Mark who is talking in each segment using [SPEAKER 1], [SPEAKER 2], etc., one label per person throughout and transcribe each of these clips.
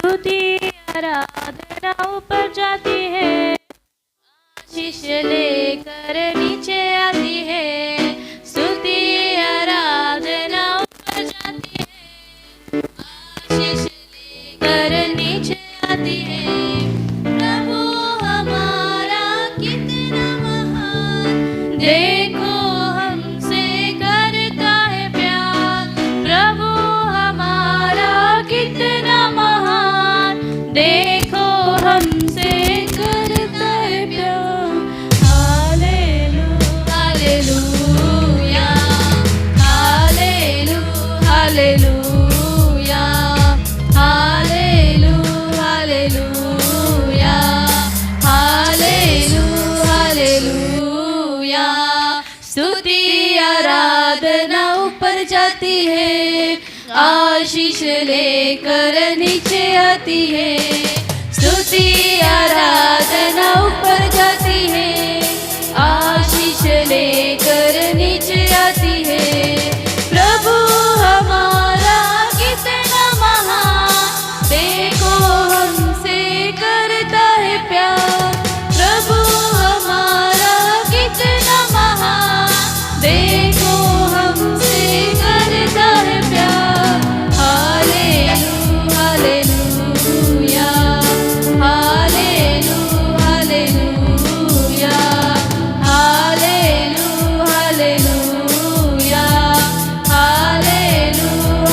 [SPEAKER 1] स्तुति आराधना ऊपर जाती है, आशीष लेकर नीचे आती है। स्तुति आराधना ऊपर जाती है, आशीष लेकर नीचे आती है। प्रभु हमारा कितना महान, देखो हमसे करता है प्यार। प्रभु हमारा कितना महान, देखो हमसे करता है प्यार। Hallelujah, hallelujah, hallelujah, hallelujah, hallelujah, hallelujah. स्तुति आराधना ऊपर जाती है, आशीष लेकर नीचे आती है। स्तुति आराधना ऊपर जाती है, आशीष लेकर नीचे आती है। प्रभु हमारा कितना महान, देखो हमसे करता है प्यार। प्रभु हमारा कितना महान, देखो हमसे करता है प्यार। Hallelujah, hallelujah, hallelujah, hallelujah,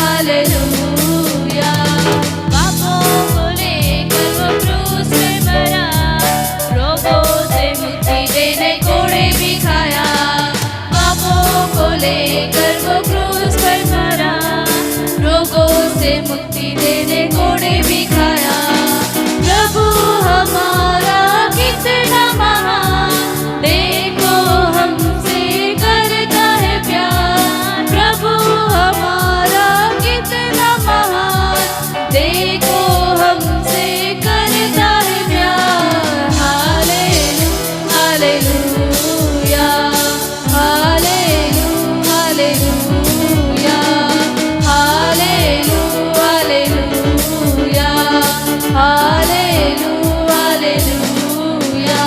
[SPEAKER 1] hallelujah. पापों को लेकर वो क्रूस पे मरा, रोगों से मुक्ति देने कोड़े भी खाया। पापों को लेकर वो क्रूस पर मरा, रोगों से मुक्ति देने कोड़े भी खाया। प्रभु हमारा कितना महान, देखो हमसे करता है प्यार। प्रभु हमारा कितना महान, देखो हमसे करता है प्यार। Hallelujah, hallelujah, hallelujah, hallelujah.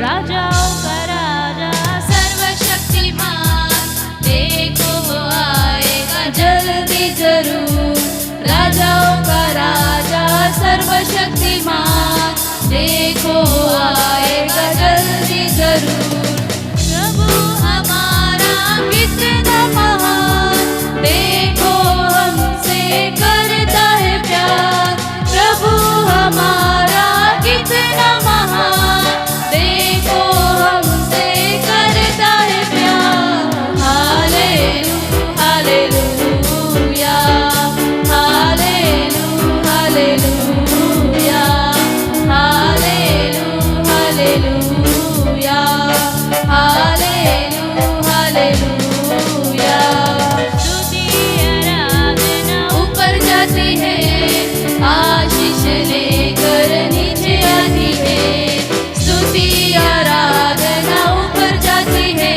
[SPEAKER 1] राजाओं का राजा सर्वशक्तिमान, देखो वो आएगा जल्दी जरूर। राजाओं का राजा सर्वशक्तिमान, देखो आएगा जल्दी जरूर। प्रभु हमारा कितना महान, देखो हमसे करता है प्यार। प्रभु हमारा कितना महान, देखो हमसे करता है प्यार। Hallelujah, hallelujah, hallelujah, hallelujah, hallelujah. स्तुति आराधना ऊपर जाती है, आशीष लेकर नीचे आती है। स्तुति आराधना ऊपर जाती है,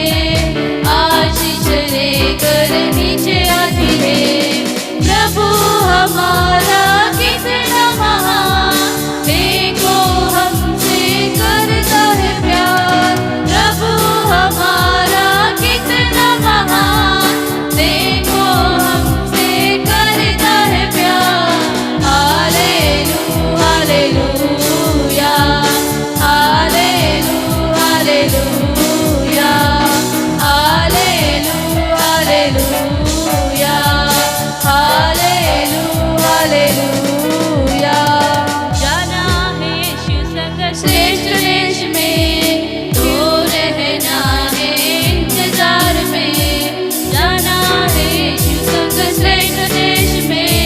[SPEAKER 1] आशीष लेकर नीचे आती है। प्रभु हमारा कितना महान, देखो हमसे करता है प्यार। प्रभु हमारा कितना महान, देखो हमसे करता है प्यार। Hallelujah, hallelujah, hallelujah, hallelujah. जाना है यीशु संग श्रेष्ठ देश में, तो रहना है इंतजार में। जाना है यीशु संग श्रेष्ठ देश में,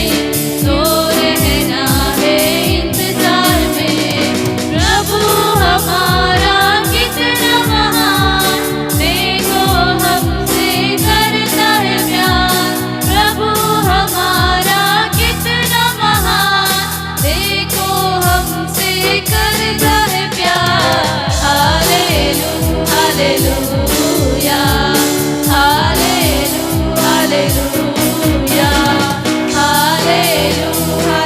[SPEAKER 1] तो रहना है इंतजार में। प्रभु हमारा कितना महान, देखो हमसे करता है प्यार। प्रभु हमारा कितना महान, देखो हमसे करता है प्यार। हालेलुया, हालेलुया, हालेलुया, हालेलुया,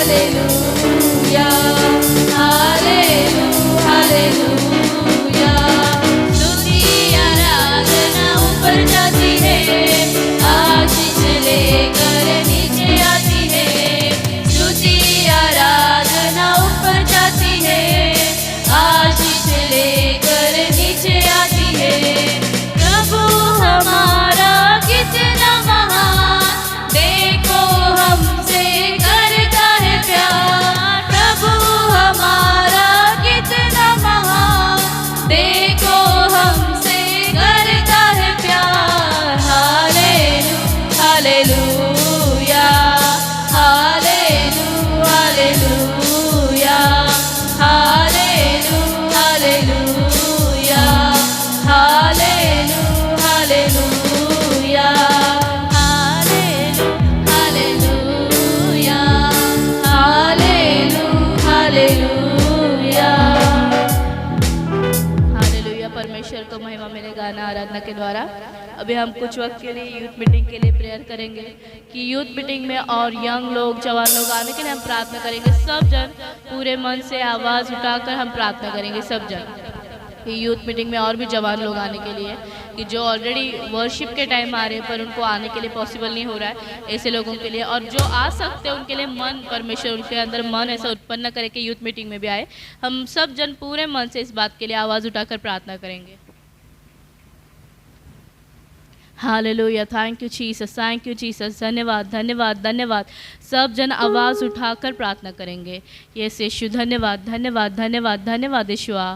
[SPEAKER 1] को महिमा मिले गाना आराधना के द्वारा। अभी हम कुछ वक्त के लिए यूथ मीटिंग के लिए प्रेयर करेंगे कि यूथ मीटिंग में और यंग लोग, जवान लोग आने के लिए हम प्रार्थना करेंगे। सब जन पूरे मन से आवाज़ उठाकर हम प्रार्थना करेंगे, सब जन, कि यूथ मीटिंग में और भी जवान लोग आने के लिए, कि जो ऑलरेडी वर्शिप के टाइम आ रहे हैं पर उनको आने के लिए पॉसिबल नहीं हो रहा है, ऐसे लोगों के लिए, और जो आ सकते हैं उनके लिए मन, परमेश्वर उनके अंदर मन ऐसा उत्पन्न करे कि यूथ मीटिंग में भी आए। हम सब जन पूरे मन से इस बात के लिए आवाज़ उठाकर प्रार्थना करेंगे। Hallelujah, thank you Jesus, thank you Jesus, धन्यवाद धन्यवाद धन्यवाद। सब जन आवाज़ उठाकर प्रार्थना करेंगे। यस यीशु, धन्यवाद धन्यवाद धन्यवाद धन्यवाद यीशुआ।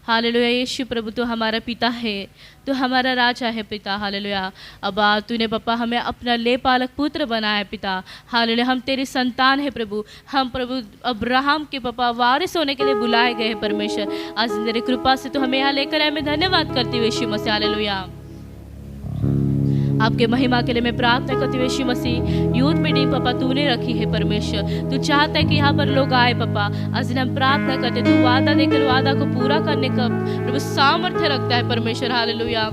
[SPEAKER 1] हालेलुया, यीशु प्रभु तू हमारा पिता है, तू हमारा राजा है पिता। हालेलुया, अब्बा तूने पापा हमें अपना ले पालक पुत्र बनाया है पिता। हालेलुया, हम तेरी संतान है प्रभु, हम प्रभु अब्राहम के पापा वारिस होने के लिए बुलाए गए हैं परमेश्वर। आज तेरी कृपा से तू हमें यहाँ लेकर आए, मैं धन्यवाद करती हूँ यीशु मसीह। हालेलुया, आपके महिमा के लिए मैं प्रार्थना करती हूँ यीशु मसीह। यूथ मीटिंग पापा तूने रखी है परमेश्वर, तू चाहता है कि यहाँ पर लोग आए पापा। आज हम प्रार्थना करते, तू वादा देकर वादा को पूरा करने का प्रभु सामर्थ्य रखता है परमेश्वर। हालेलुया,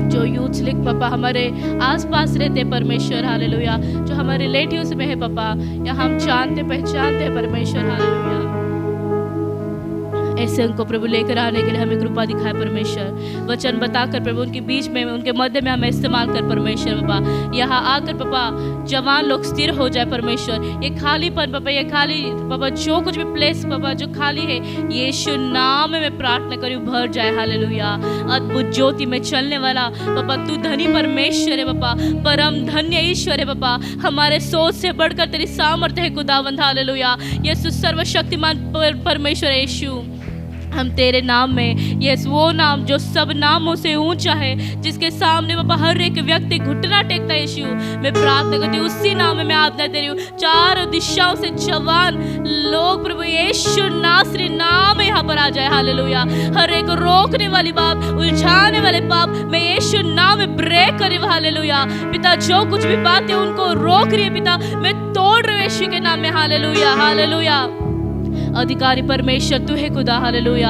[SPEAKER 1] जो यूथ लीग पापा हमारे आसपास रहते हैं परमेश्वर। हालेलुया, जो हमारे रिलेटिव्स में है पापा, या हम जानते पहचानते हैं परमेश्वर। हालेलुया, ऐसे उनको प्रभु लेकर आने के लिए हमें कृपा दिखाए परमेश्वर। वचन बताकर प्रभु उनके बीच में, उनके मध्य में हमें इस्तेमाल कर परमेश्वर। पापा यहाँ आकर पापा जवान लोग स्थिर हो जाए परमेश्वर। ये खालीपन पापा, ये खाली पापा जो कुछ भी प्लेस पापा जो खाली है, यीशु नाम में मैं प्रार्थना करूँ भर जाए। हालेलुया, अद्भुत ज्योति में चलने वाला पापा तू धनी परमेश्वर है पापा, परम धन्य ईश्वर है पापा। हमारे सोच से बढ़कर तेरी सामर्थ्य है खुदावंद। हालेलुया, यीशु सर्वशक्तिमान परमेश्वर यीशु, हम तेरे नाम में, यस वो नाम जो सब नामों से ऊंचा है, जिसके सामने पापा हर एक व्यक्ति घुटना टेकता है यीशु, मैं प्रार्थना करती हूँ उसी नाम में मैं आज्ञा दे रही हूँ। चारों दिशाओं से जवान लोग प्रभु यीशु नासरी नाम यहाँ पर आ जाए। हालेलुया, हर एक रोकने वाली बात, उलझाने वाले पाप मैं यीशु नाम में ब्रेक कर रही हूँ। हालेलुया पिता, जो कुछ भी बातें उनको रोक रही है पिता, मैं तोड़ रही हूँ यीशु के नाम में। हालेलुया हालेलुया, अधिकारी परमेश्वर तू है खुदा। हालेलुया,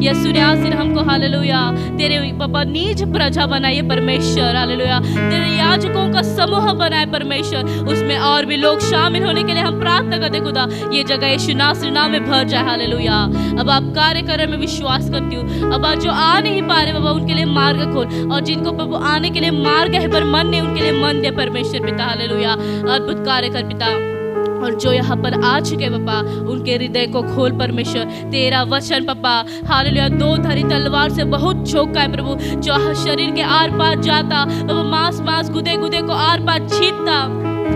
[SPEAKER 1] यीशु ने आज हमको हालेलुया तेरे पापा नीज प्रजा बनाइए परमेश्वर। हालेलुया, तेरे याजकों का समूह बनाए परमेश्वर, उसमें और भी लोग शामिल होने के लिए हम प्रार्थना करते खुदा। ये जगह यीशु नासरी नाम में भर जाए। हालेलुया, अब आप कार्य करने में विश्वास करती हूँ। अब आप जो आ नहीं पा रहे बाबा उनके लिए मार्ग खोल, और जिनको प्रभु आने के लिए मार्ग है पर मन नहीं, उनके लिए मन दे परमेश्वर पिता। हालेलुया, अद्भुत कार्य कर पिता। और जो यहाँ पर आ चुके पापा उनके हृदय को खोल परमेश्वर। तेरा वचन पापा हालेलुया दो धारी तलवार से बहुत चौका है प्रभु, जो शरीर के आर पार जाता, वो मांस मांस गुदे गुदे को आर पार छीनता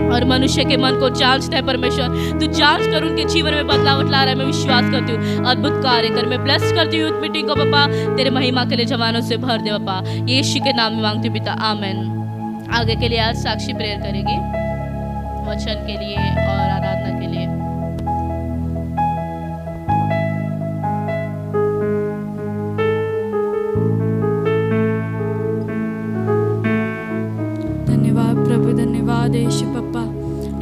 [SPEAKER 1] और मनुष्य के मन को जांचता है परमेश्वर। तू जांच कर उनके जीवन में बदलावट ला रहा है, मैं विश्वास करती हूँ। अद्भुत कार्य कर, मैं ब्लेस करती हूँ मीटिंग को पापा, तेरे महिमा के लिए जवानों से भर दे पापा, यीशु के नाम में मांगती हूँ पिता, आमेन। आगे के लिए आज साक्षी प्रेयर करेगी वचन के लिए और आराधना के लिए।
[SPEAKER 2] धन्यवाद प्रभु, धन्यवाद यीशु पप्पा।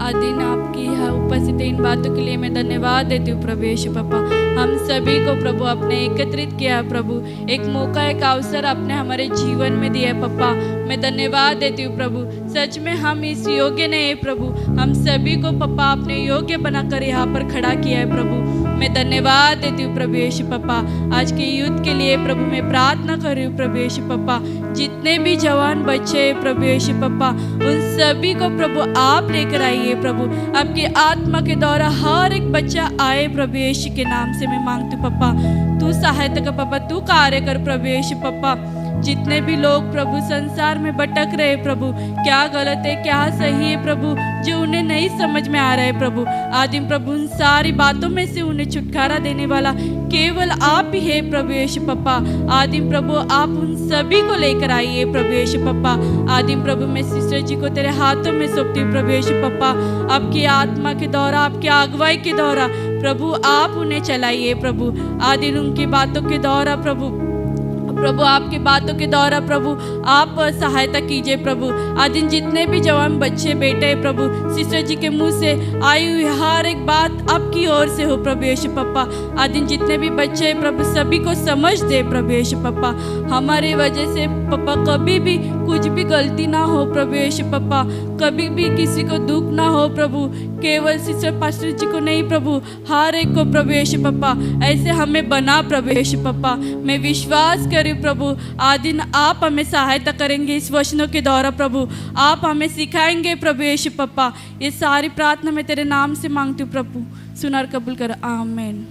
[SPEAKER 2] आज दिन आपकी है उपस्थित इन बातों के लिए मैं धन्यवाद देती हूँ प्रभु यीशु पप्पा। हम सभी को प्रभु आपने एकत्रित किया प्रभु, एक मौका एक अवसर आपने हमारे जीवन में दिया है पप्पा, मैं धन्यवाद देती हूँ प्रभु। सच में हम इस योग्य नहीं है प्रभु, हम सभी को पप्पा आपने योग्य बनाकर यहाँ पर खड़ा किया है प्रभु, मैं धन्यवाद देती हूँ प्रभु यीशु पप्पा। आज के यूथ के लिए प्रभु मैं प्रार्थना कर रही हूँ प्रभु यीशु पप्पा, जितने भी जवान बच्चे हैं प्रभु यीशु पप्पा, उन सभी को प्रभु आप लेकर आइए प्रभु। आपकी आत्मा के द्वारा हर एक बच्चा आए प्रभु यीशु के नाम से मैं मांगती हूँ पप्पा। तू सहायता कर पप्पा, तू कार्य कर प्रभु यीशु पप्पा। जितने भी लोग प्रभु संसार में भटक रहे प्रभु, क्या गलत है क्या सही है प्रभु, जो उन्हें नहीं समझ में आ रहा है प्रभु, आदिम प्रभु उन सारी बातों में से उन्हें छुटकारा देने वाला केवल आप ही है प्रभु यीशु पप्पा। आदिम प्रभु आप उन सभी को लेकर आइए प्रभु यीशु पप्पा। आदिम प्रभु मैं सिस्टर जी को तेरे हाथों में सौंपती हूँ प्रभु यीशु पप्पा। आपकी आत्मा के द्वारा, आपकी अगुवाई के द्वारा प्रभु आप उन्हें चलाइए प्रभु। आदिम उनकी बातों के द्वारा प्रभु आप आपकी बातों के द्वारा प्रभु आप सहायता कीजिए प्रभु। आज इन जितने भी जवान बच्चे बेटे हैं प्रभु, सिस्टर जी के मुंह से आई हुई हर एक बात आपकी ओर से हो प्रभु यीशु पप्पा। आज इन जितने भी बच्चे हैं प्रभु सभी को समझ दे प्रभु यीशु पप्पा। हमारी वजह से पप्पा कभी भी कुछ भी गलती ना हो प्रभु यीशु पप्पा, कभी भी किसी को दुख ना हो प्रभु। केवल सिस्टर पास्टर जी को नहीं प्रभु, हर एक को प्रभु यीशु पप्पा ऐसे हमें बना प्रभु यीशु पप्पा। मैं विश्वास करूँ प्रभु आज दिन आप हमें सहायता करेंगे इस वचनों के द्वारा प्रभु, आप हमें सिखाएंगे प्रभु यीशु पप्पा। ये सारी प्रार्थना मैं तेरे नाम से मांगती हूँ प्रभु, सुनार कबूल कर, आमीन।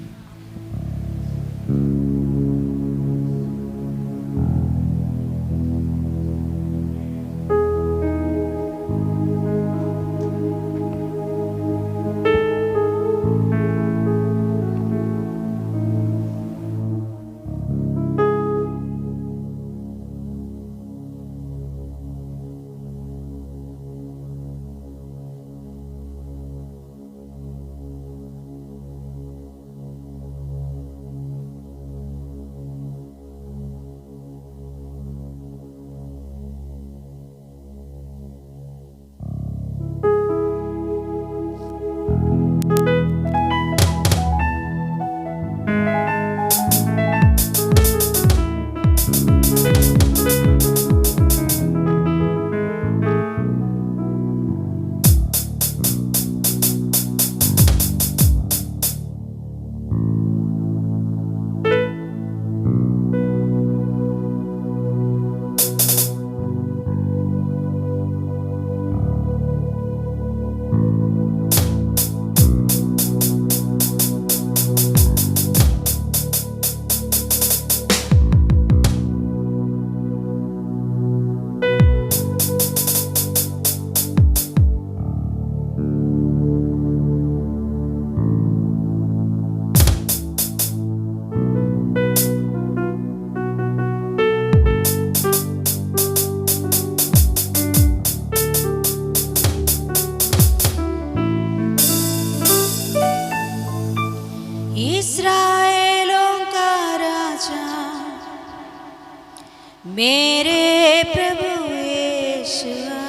[SPEAKER 3] मेरे प्रभु यीशुआ,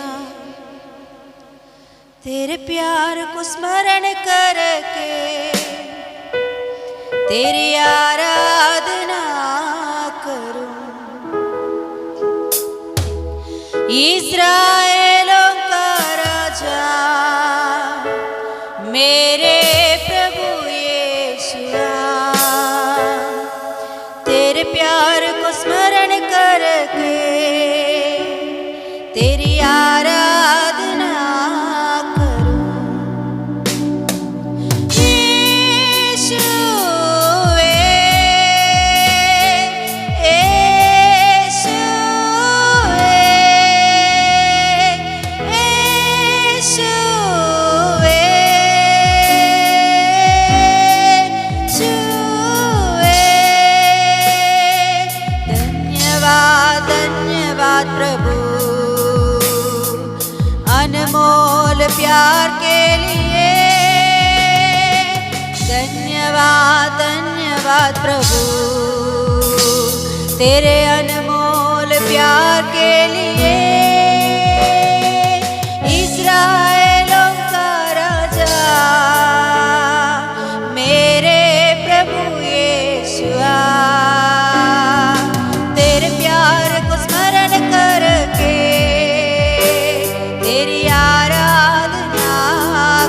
[SPEAKER 3] तेरे प्यार को स्मरण करके तेरी आराधना करूं। इस्राएलों का राजा मेरे प्रभु यीशुआ, तेरे प्यार को स्मरण करके तेरी आराधना करूं। यीशुए, धन्यवाद प्रभु अनमोल प्यार के लिए। धन्यवाद धन्यवाद प्रभु तेरे अनमोल प्यार के लिए। इस्राएलों का राजा मेरे प्रभु यीशुआ, तेरे प्यार को स्मरण करके तेरी आराधना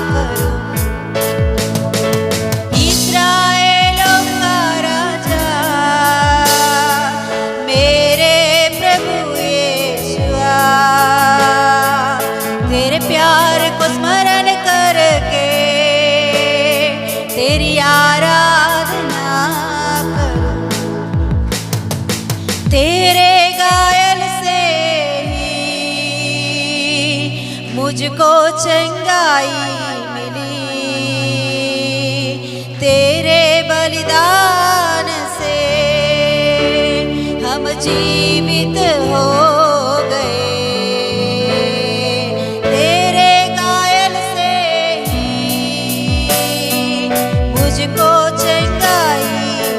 [SPEAKER 3] करूं। इस्राएलों का राजा मेरे प्रभु यीशुआ, तेरे प्यार को स्मरण करके तेरी आराधना करूं। तेरे गायल से ही मुझको चंगाई मिली, तेरे बलिदान से हम जीवित हो गए। तेरे गायल से ही मुझको चंगाई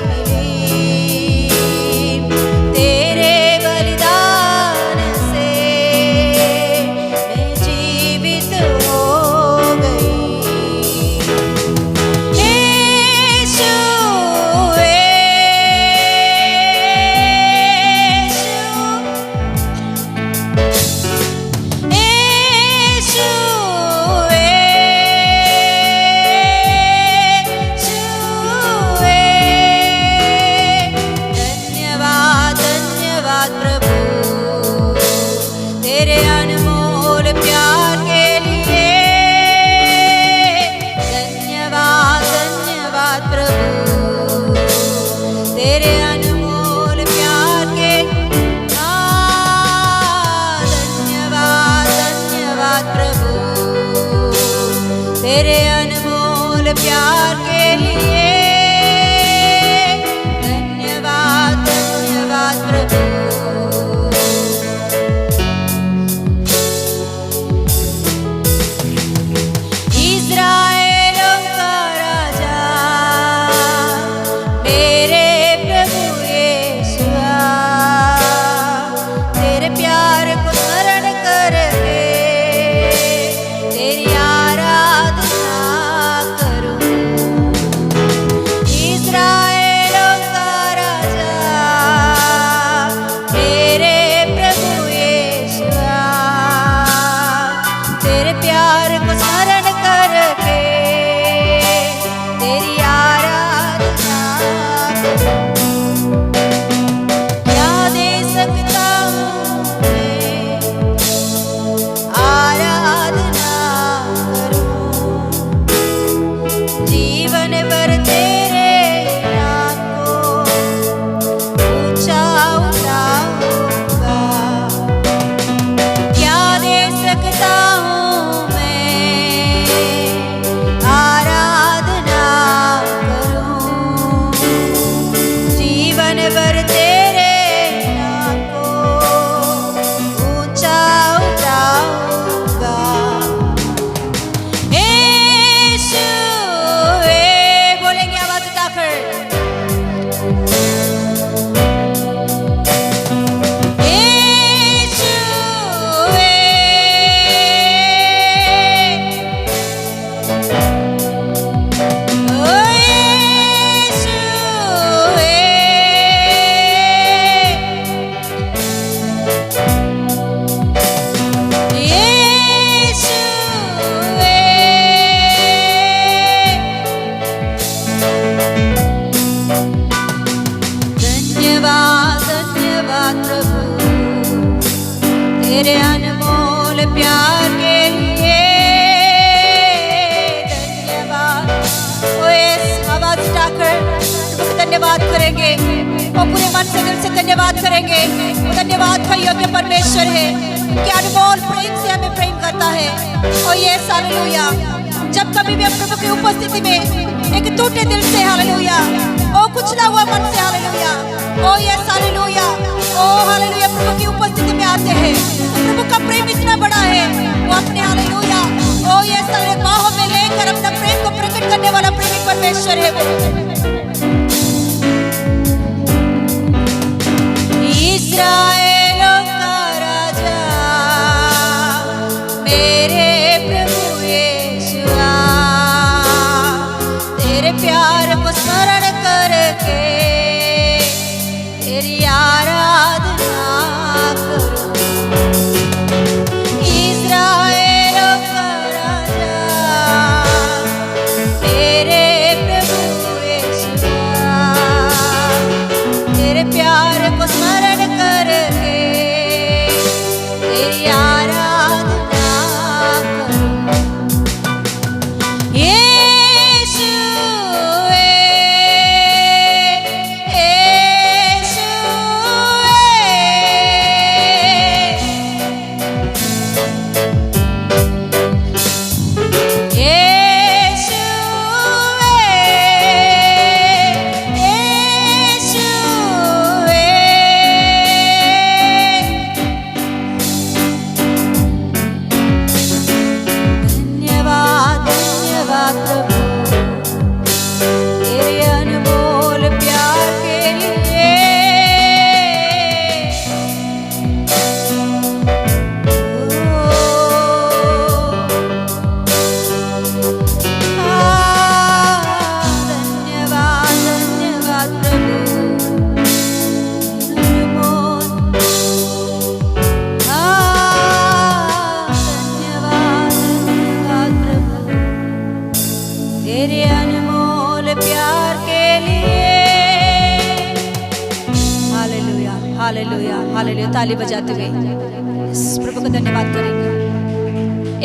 [SPEAKER 3] मिली, तेरे प्यार के लिए धन्यवाद धन्यवाद प्रभु। इस्राएलों का राजा मेरे प्रभु यीशुआ, तेरे प्यार को स्मरण करके तेरी आराधना करूं। इस्राएलों का राजा मेरे प्रभु यीशुआ, तेरे प्यार को स्मरण करके तेरी आराधना करूं। क्या दे सकता हूँ मैं, आराधना करूं। जीवन भर तेरे नाम को ऊंचा उठाऊंगा। क्या दे सकता हूँ मैं, आराधना करूं। जीवन भर तेरे नाम को ऊंचा उठाऊंगा। यीशु बोलेंगे आवाज उठाकर, यीशु ओ यीशु यीशु धन्यवाद धन्यवाद प्रभु, तेरे अनमोल प्यार के लिए धन्यवाद। ओ यीशु, आवाज उठाकर प्रभु को धन्यवाद करेंगे और पूरे मन से दिल से धन्यवाद करेंगे। धन्यवाद का योग्य परमेश्वर है, क्या अनमोल प्रेम से हमें प्रेम करता है। ओ यीशु हालेलुया। जब कभी भी हम प्रभु की उपस्थिति में एक टूटे दिल से हालेलुया, ओ कुचला हुआ मन से हालेलुया, ओ यीशु हालेलुया, ओ हालेलुया प्रभु की उपस्थिति में आते हैं, तो प्रभु का प्रेम इतना बड़ा है, वो अपने हालेलुया ओ यीशु हालेलुया बाहों में लेकर अपना प्रेम को प्रकट करने वाला प्रेमी परमेश्वर है वो। इस्राएलों का राजा मेरे प्रभु यीशुआ, तेरे प्यार को स्मरण करके तेरी आराधना करूं। इस्राएलों का राजा मेरे प्रभु यीशुआ, तेरे प्यार को स्मरण करके तेरी आराधना करूं। यीशु हालेलुया हालेलुया। ताली बजाते हुए इस प्रभु को धन्यवाद करेंगे,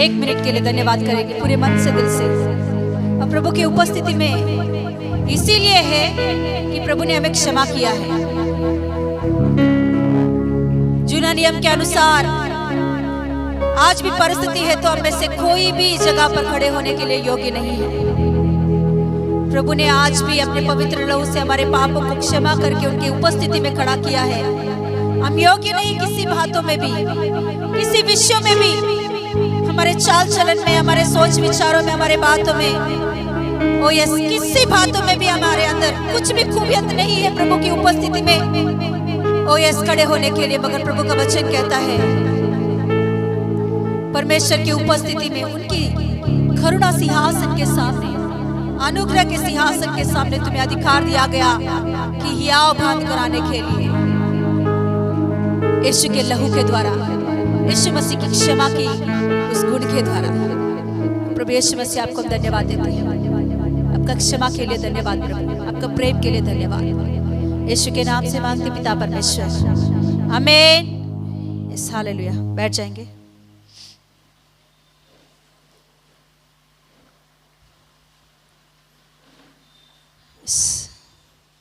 [SPEAKER 3] एक मिनट के लिए धन्यवाद करेंगे पूरे मन से दिल से। और प्रभु की उपस्थिति में इसीलिए है कि प्रभु ने हमें क्षमा किया है। जूना नियम के अनुसार आज भी परिस्थिति है तो हम में से कोई भी जगह पर खड़े होने के लिए योग्य नहीं है। प्रभु ने आज भी अपने पवित्र लहू से हमारे पापों को क्षमा करके उनकी उपस्थिति में खड़ा किया है। हम योग्य नहीं किसी बातों में भी, किसी विषयों में भी, हमारे चाल चलन में, हमारे सोच विचारों में, हमारे बातों में, ओ यस, किसी बातों में भी हमारे अंदर कुछ भी खूबियत नहीं है प्रभु की उपस्थिति में, ओ यस, खड़े होने के लिए। मगर प्रभु का वचन कहता है परमेश्वर की उपस्थिति में, उनकी करुणा सिंहासन के सामने, अनुग्रह के सिंहासन के सामने तुम्हें अधिकार दिया गया कि हियाव बात कराने के लिए यीशु के लहू के द्वारा, यीशु मसीह की क्षमा की उस गुण के द्वारा। प्रभु यीशु मसीह आपको हम धन्यवाद देते हैं, आपका क्षमा के लिए धन्यवाद प्रभु, आपका प्रेम के लिए धन्यवाद। यीशु के नाम से मांगते पिता परमेश्वर, आमीन। हालेलुया। बैठ जाएंगे।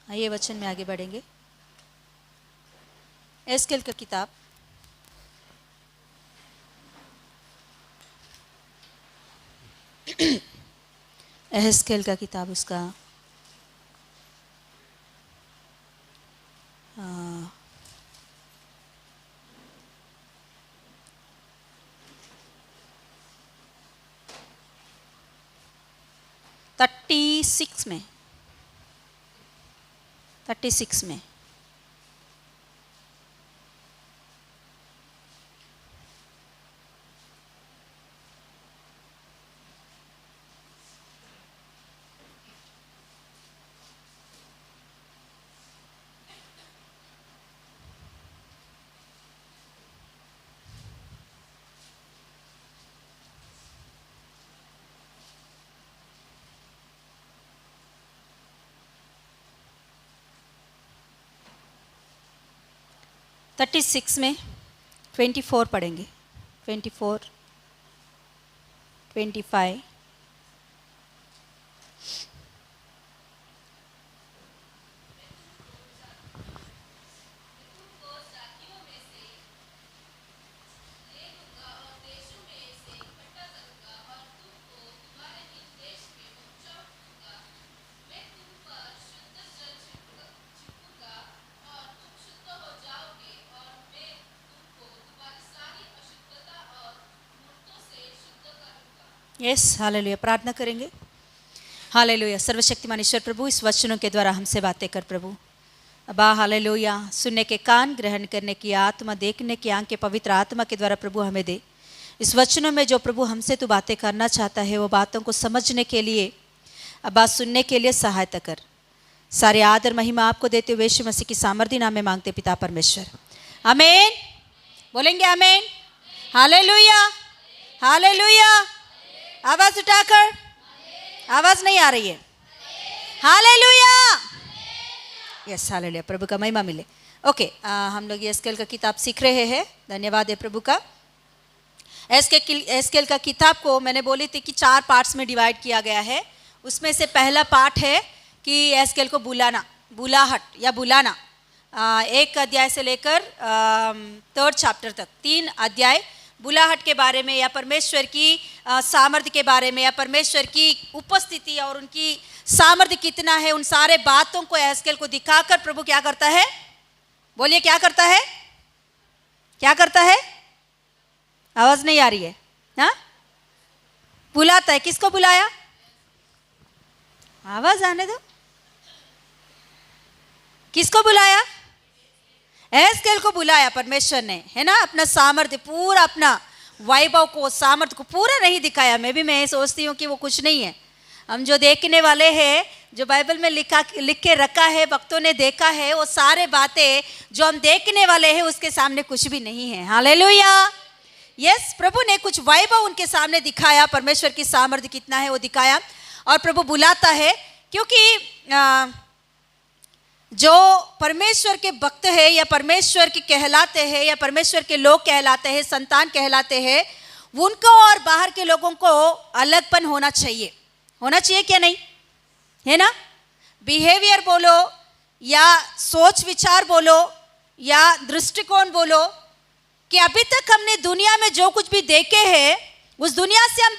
[SPEAKER 3] आइए वचन में आगे बढ़ेंगे। एस्केल का किताब एस्केल का किताब उसका 36 में 36 में में 24 पढ़ेंगे। 24, 25, यस, हालेलुया। प्रार्थना करेंगे। हालेलुया। सर्वशक्तिमान ईश्वर प्रभु, इस वचनों के द्वारा हमसे बातें कर प्रभु। अबा हालेलुया। सुनने के कान, ग्रहण करने की आत्मा, देखने की आंखें पवित्र आत्मा के द्वारा प्रभु हमें दे। इस वचनों में जो प्रभु हमसे तू बातें करना चाहता है वो बातों को समझने के लिए, अबा सुनने के लिए सहायता कर। सारे आदर महिमा आपको देते हुए यीशु मसीह की सामर्थी नाम में मांगते पिता परमेश्वर, आमीन। बोलेंगे आमीन। Hallelujah, hallelujah. आवाज उठाकर, आवाज नहीं आ रही है। Hallelujah, yes, hallelujah. प्रभु का महिमा मिले। ओके, हम लोग एस्केल का किताब सीख रहे हैं। धन्यवाद है प्रभु का। एस्केल का किताब को मैंने बोली थी कि 4 पार्ट्स में डिवाइड किया गया है। उसमें से पहला पार्ट है कि एस्केल को बुलाना, बुलाहट या बुलाना। 1 अध्याय से लेकर 3rd चैप्टर तक 3 अध्याय बुलाहट के बारे में, या परमेश्वर की सामर्थ्य के बारे में, या परमेश्वर की उपस्थिति और उनकी सामर्थ्य कितना है, उन सारे बातों को एस्केल को दिखाकर प्रभु क्या करता है? बोलिए, क्या करता है? क्या करता है? आवाज नहीं आ रही है। हाँ, बुलाता है। किसको बुलाया? आवाज आने दो। किसको बुलाया? एस्केल को बुलाया परमेश्वर ने, है ना। अपना सामर्थ्य, पूरा अपना वैभव को, सामर्थ्य को पूरा नहीं दिखाया। मैं सोचती हूँ कि वो कुछ नहीं है। हम जो देखने वाले हैं, जो बाइबल में लिख के रखा है, भक्तों ने देखा है, वो सारे बातें जो हम देखने वाले हैं उसके सामने कुछ भी नहीं है। हालेलुया। यस, प्रभु ने कुछ वैभव उनके सामने दिखाया। परमेश्वर की सामर्थ्य कितना है वो दिखाया। और प्रभु बुलाता है, क्योंकि जो परमेश्वर के भक्त है, या परमेश्वर के कहलाते हैं, या परमेश्वर के लोग कहलाते हैं, संतान कहलाते हैं, उनको और बाहर के लोगों को अलगपन होना चाहिए। होना चाहिए क्या नहीं? है ना। बिहेवियर बोलो, या सोच विचार बोलो, या दृष्टिकोण बोलो, कि अभी तक हमने दुनिया में जो कुछ भी देखे हैं, उस दुनिया से हम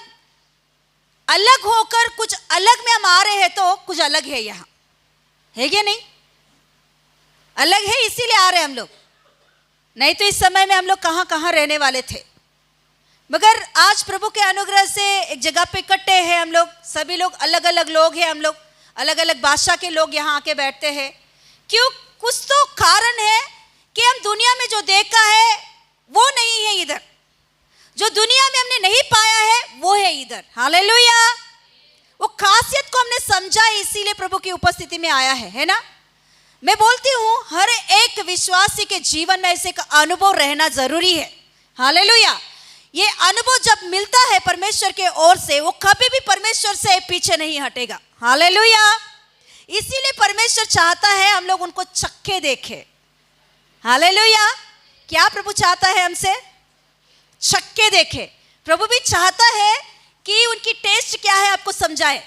[SPEAKER 3] अलग होकर कुछ अलग में हम आ रहे हैं, तो कुछ अलग है, यहाँ है क्या नहीं? अलग है, इसीलिए आ रहे हैं हम लोग। नहीं तो इस समय में हम लोग कहाँ कहाँ रहने वाले थे। मगर आज प्रभु के अनुग्रह से एक जगह पे इकट्ठे हैं हम लोग। सभी लोग अलग अलग लोग हैं, हम लोग अलग अलग भाषा के लोग यहाँ आके बैठते हैं। क्यों? कुछ तो कारण है कि हम दुनिया में जो देखा है वो नहीं है इधर, जो दुनिया में हमने नहीं पाया है वो है इधर। हालेलुया। वो खासियत को हमने समझा, इसीलिए प्रभु की उपस्थिति में आया है ना। मैं बोलती हूँ हर एक विश्वासी के जीवन में ऐसे का अनुभव रहना जरूरी है। हालेलुया। ये अनुभव जब मिलता है परमेश्वर के ओर से, वो कभी भी परमेश्वर से पीछे नहीं हटेगा। हालेलुया। इसीलिए परमेश्वर चाहता है हम लोग उनको चक्के देखें। हालेलुया। क्या प्रभु चाहता है हमसे? चक्के देखें। प्रभु भी चाहता है कि उनकी टेस्ट क्या है आपको समझाए,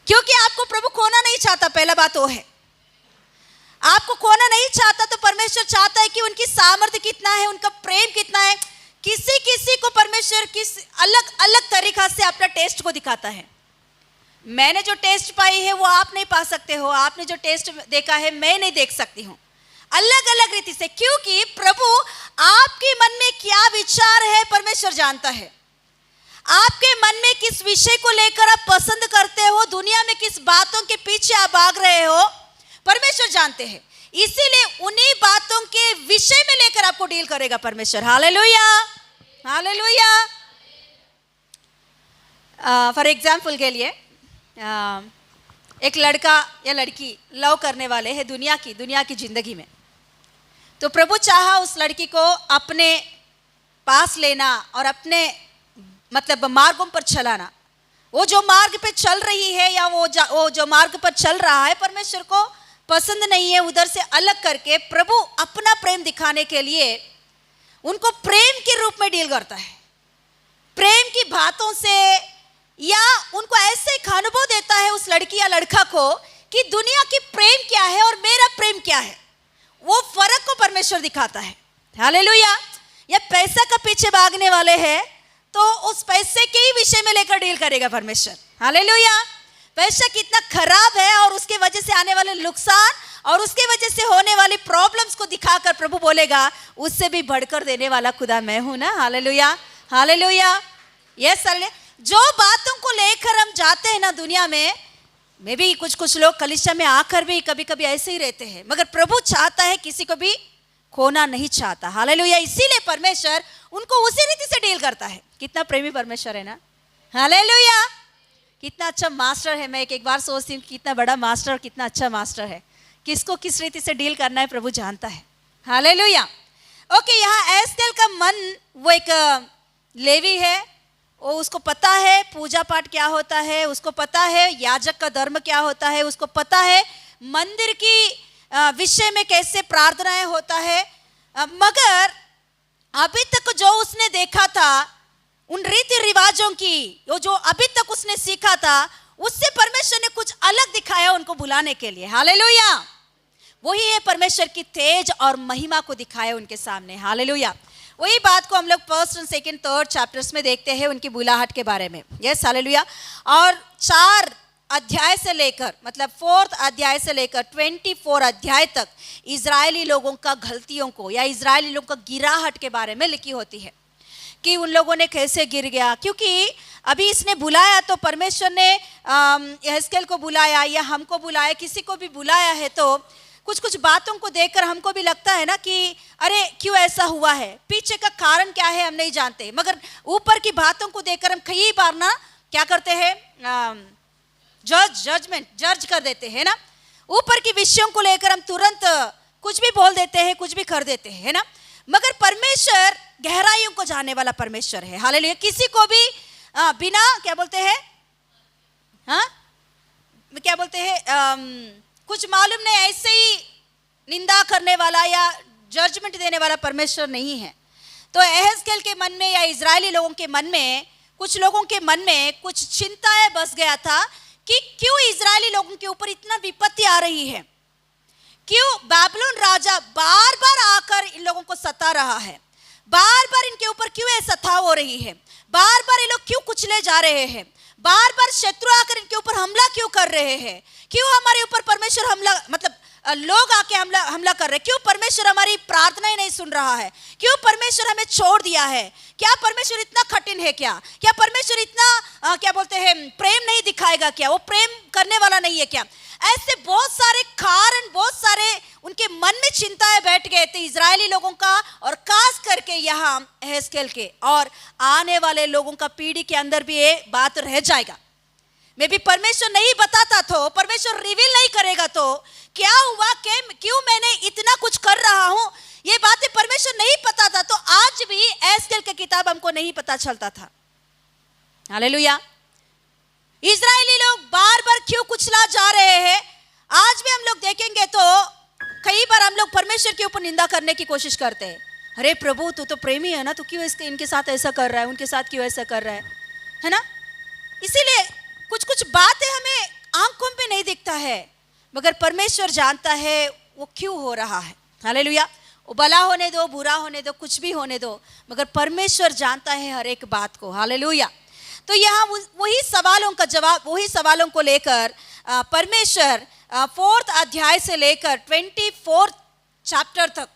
[SPEAKER 3] क्योंकि आपको प्रभु खोना नहीं चाहता। पहला बात वो है, आपको खोना नहीं चाहता। तो परमेश्वर चाहता है कि उनकी सामर्थ्य कितना है, उनका प्रेम कितना है। किसी किसी को परमेश्वर किस अलग अलग तरीका से अपना टेस्ट को दिखाता है। मैंने जो टेस्ट पाई है वो आप नहीं पा सकते हो, आपने जो टेस्ट देखा है मैं नहीं देख सकती हूँ। अलग अलग रीति से, क्योंकि प्रभु आपके मन में क्या विचार है परमेश्वर जानता है। आपके मन में किस विषय को लेकर आप पसंद करते हो, दुनिया में किस बातों के पीछे आप भाग रहे हो, परमेश्वर जानते हैं। इसीलिए उन्हीं बातों के विषय में लेकर आपको डील करेगा परमेश्वर। हालेलुया। हालेलुया। फॉर एग्जाम्पल के लिए एक लड़का या लड़की लव करने वाले हैं दुनिया की जिंदगी में। तो प्रभु चाहा उस लड़की को अपने पास लेना और अपने मतलब मार्गों पर चलाना। वो जो मार्ग पे चल रही है या वो जो मार्ग पर चल रहा है परमेश्वर को पसंद नहीं है, उधर से अलग करके प्रभु अपना प्रेम दिखाने के लिए उनको प्रेम के रूप में डील करता है। प्रेम की बातों से या उनको ऐसे एक अनुभव देता है उस लड़की या लड़का को कि दुनिया की प्रेम क्या है और मेरा प्रेम क्या है, वो फर्क को परमेश्वर दिखाता है। हालेलुया। या पैसा का पीछे भागने वाले हैं तो उस पैसे के ही विषय में लेकर डील करेगा परमेश्वर। हालेलुया। पैसा कितना खराब है और उसके वजह से आने वाले नुकसान और उसके वजह से होने वाली प्रॉब्लम्स को दिखाकर प्रभु बोलेगा उससे भी बढ़कर देने वाला खुदा मैं हूं ना। हालेलुया। हालेलुया। यस। जो बातों को लेकर हम जाते हैं ना दुनिया में भी कुछ लोग कलीसिया में आकर भी कभी कभी ऐसे ही रहते हैं, मगर प्रभु चाहता है किसी को भी खोना नहीं चाहता। हालेलुया। इसीलिए परमेश्वर उनको उसी रीति से डील करता है। कितना प्रेमी परमेश्वर है ना। हालेलुया। कितना अच्छा मास्टर है। मैं एक बार सोचती हूँ कितना बड़ा मास्टर और कितना अच्छा मास्टर है। किसको किस रीति से डील करना है प्रभु जानता है। हालेलुया। ओके, यहाँ एस्तेल का मन, वो एक लेवी है, वो उसको पता है पूजा पाठ क्या होता है, उसको पता है याजक का धर्म क्या होता है, उसको पता है मंदिर की विषय में कैसे प्रार्थनाएं होता है। मगर अभी तक जो उसने देखा था उन रीति रिवाजों की, जो अभी तक उसने सीखा था, उससे परमेश्वर ने कुछ अलग दिखाया उनको बुलाने के लिए। हालेलुया। वही है परमेश्वर की तेज और महिमा को दिखाया उनके सामने। हालेलुया। वही बात को हम लोग 1st और 2nd 3rd चैप्टर्स में देखते हैं उनकी बुलाहट के बारे में। यस। हालेलुया। और 4 अध्याय से लेकर मतलब 4th अध्याय से लेकर 24 अध्याय तक इजरायली लोगों का गलतियों को या इजरायली लोगों का गिराहट के बारे में लिखी होती है कि उन लोगों ने कैसे गिर गया। क्योंकि अभी इसने बुलाया तो परमेश्वर ने यहेजकेल को बुलाया या हमको बुलाया, किसी को भी बुलाया है, तो कुछ बातों को देखकर हमको भी लगता है ना कि अरे क्यों ऐसा हुआ है, पीछे का कारण क्या है हम नहीं जानते। मगर ऊपर की बातों को देखकर हम कई बार ना क्या करते हैं, जज कर देते हैं ना। ऊपर की विषयों को लेकर हम तुरंत कुछ भी बोल देते हैं, कुछ भी कर देते हैं ना। मगर परमेश्वर गहराइयों को जानने वाला परमेश्वर है। हालेलुया। किसी को भी बिना क्या बोलते हैं, हाँ क्या बोलते हैं, कुछ मालूम नहीं ऐसे ही निंदा करने वाला या जजमेंट देने वाला परमेश्वर नहीं है। तो यहेजकेल के मन में या इजरायली लोगों के मन में, कुछ लोगों के मन में कुछ चिंताएं बस गया था कि क्यों इजरायली लोगों के ऊपर इतना विपत्ति आ रही है, क्यों बाबिलोन राजा बार बार आकर इन लोगों को सता रहा है, बार बार इनके ऊपर क्यों ये सताव हो रही है, बार बार ये लोग क्यों कुचले जा रहे हैं, बार बार शत्रु आकर इनके ऊपर हमला क्यों कर रहे हैं? क्यों हमारे ऊपर परमेश्वर हमला, मतलब लोग आके हमला कर रहे हैं? क्यों परमेश्वर हमारी प्रार्थनाएं नहीं सुन रहा है? क्यों परमेश्वर हमें छोड़ दिया है? क्या परमेश्वर इतना कठिन है? क्या परमेश्वर इतना क्या बोलते हैं, प्रेम नहीं दिखाएगा? क्या वो प्रेम करने वाला नहीं है क्या? ऐसे बहुत सारे कारण, बहुत सारे उनके मन में चिंताएं बैठ गए थे इजरायली लोगों का, और खास करके यहाँ एहेजकेल के, और आने वाले लोगों का पीढ़ी के अंदर भी ये बात रह जाएगा। मैं भी परमेश्वर नहीं बताता तो, परमेश्वर रिवील नहीं करेगा तो क्या हुआ, क्यों मैंने इतना कुछ कर रहा हूं, ये बातें परमेश्वर नहीं पता था तो आज भी एहेजकेल की किताब हमको नहीं पता चलता था। हालेलुया। इजरायली लोग बार बार क्यों कुचला जा रहे हैं? आज भी हम लोग देखेंगे तो कई बार हम लोग परमेश्वर के ऊपर निंदा करने की कोशिश करते हैं। अरे प्रभु, तू तो प्रेमी है ना, तू क्यों इनके साथ ऐसा कर रहा है, उनके साथ क्यों ऐसा कर रहा है ना? इसीलिए कुछ कुछ बातें हमें आंखों पे नहीं दिखता है, मगर परमेश्वर जानता है वो क्यों हो रहा है। हालेलुया। वो भला होने दो, बुरा होने दो, कुछ भी होने दो, मगर परमेश्वर जानता है हर एक बात को। हालेलुया। तो यहाँ वही सवालों का जवाब, वही सवालों को लेकर परमेश्वर 4th अध्याय से लेकर 24th चैप्टर तक,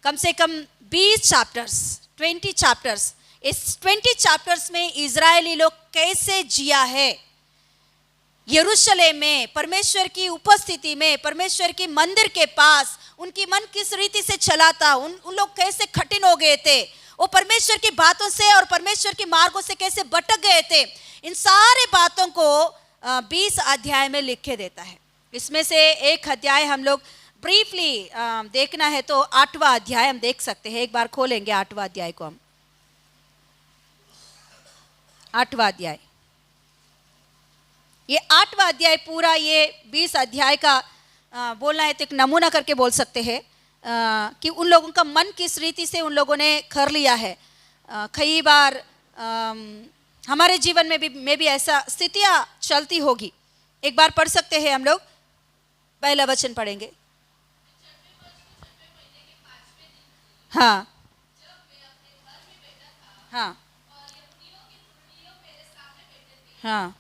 [SPEAKER 3] कम से कम 20 चैप्टर्स, 20 चैप्टर्स, इस 20 चैप्टर्स में इजरायली लोग कैसे जिया है यरूशलेम में, परमेश्वर की उपस्थिति में, परमेश्वर की मंदिर के पास उनकी मन किस रीति से चला था, उन लोग कैसे कठिन हो गए थे, वो परमेश्वर की बातों से और परमेश्वर के मार्गों से कैसे भटक गए थे, इन सारे बातों को 20 अध्याय में लिख के देता है। इसमें से एक अध्याय हम लोग ब्रीफली देखना है तो 8वां अध्याय हम देख सकते हैं। एक बार खोलेंगे 8वां अध्याय को हम। 8वां अध्याय, ये 8वां अध्याय पूरा, ये 20 अध्याय का बोलना है तो एक नमूना करके बोल सकते हैं कि उन लोगों का मन किस रीति से उन लोगों ने कर लिया है। कई बार हमारे जीवन में भी ऐसा स्थितियां चलती होगी। एक बार पढ़ सकते हैं हम लोग, पहला वचन पढ़ेंगे। हाँ हाँ हाँ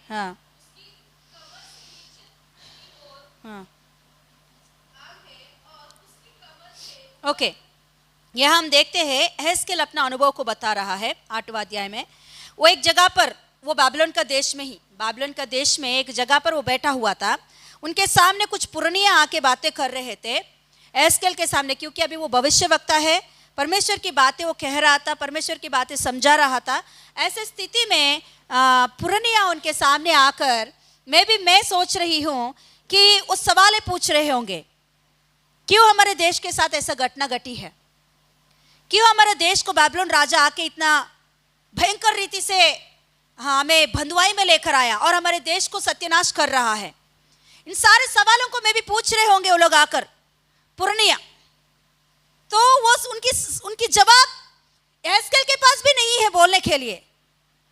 [SPEAKER 3] हाँ हाँ ओके। यहाँ हम देखते हैं एहेजकेल अपना अनुभव को बता रहा है 8वां अध्याय में। वो एक जगह पर, वो बाबिलोन का देश में ही, बाबिलोन का देश में एक जगह पर वो बैठा हुआ था। उनके सामने कुछ पुरनिया आके बातें कर रहे थे एहेजकेल के सामने, क्योंकि अभी वो भविष्यवक्ता है, परमेश्वर की बातें वो कह रहा था, परमेश्वर की बातें समझा रहा था। ऐसे स्थिति में पुरनिया उनके सामने आकर मैं सोच रही हूँ कि उस सवाल पूछ रहे होंगे, क्यों हमारे देश के साथ ऐसा घटना घटी है, क्यों हमारे देश को बाबिलोन राजा आके इतना भयंकर रीति से हमें बंधुआई में लेकर आया और हमारे देश को सत्यानाश कर रहा है। इन सारे सवालों को मैं भी पूछ रहे होंगे वो लोग आकर, पुरनिया। तो वो उनकी जवाब एहेजकेल के पास भी नहीं है बोलने के लिए।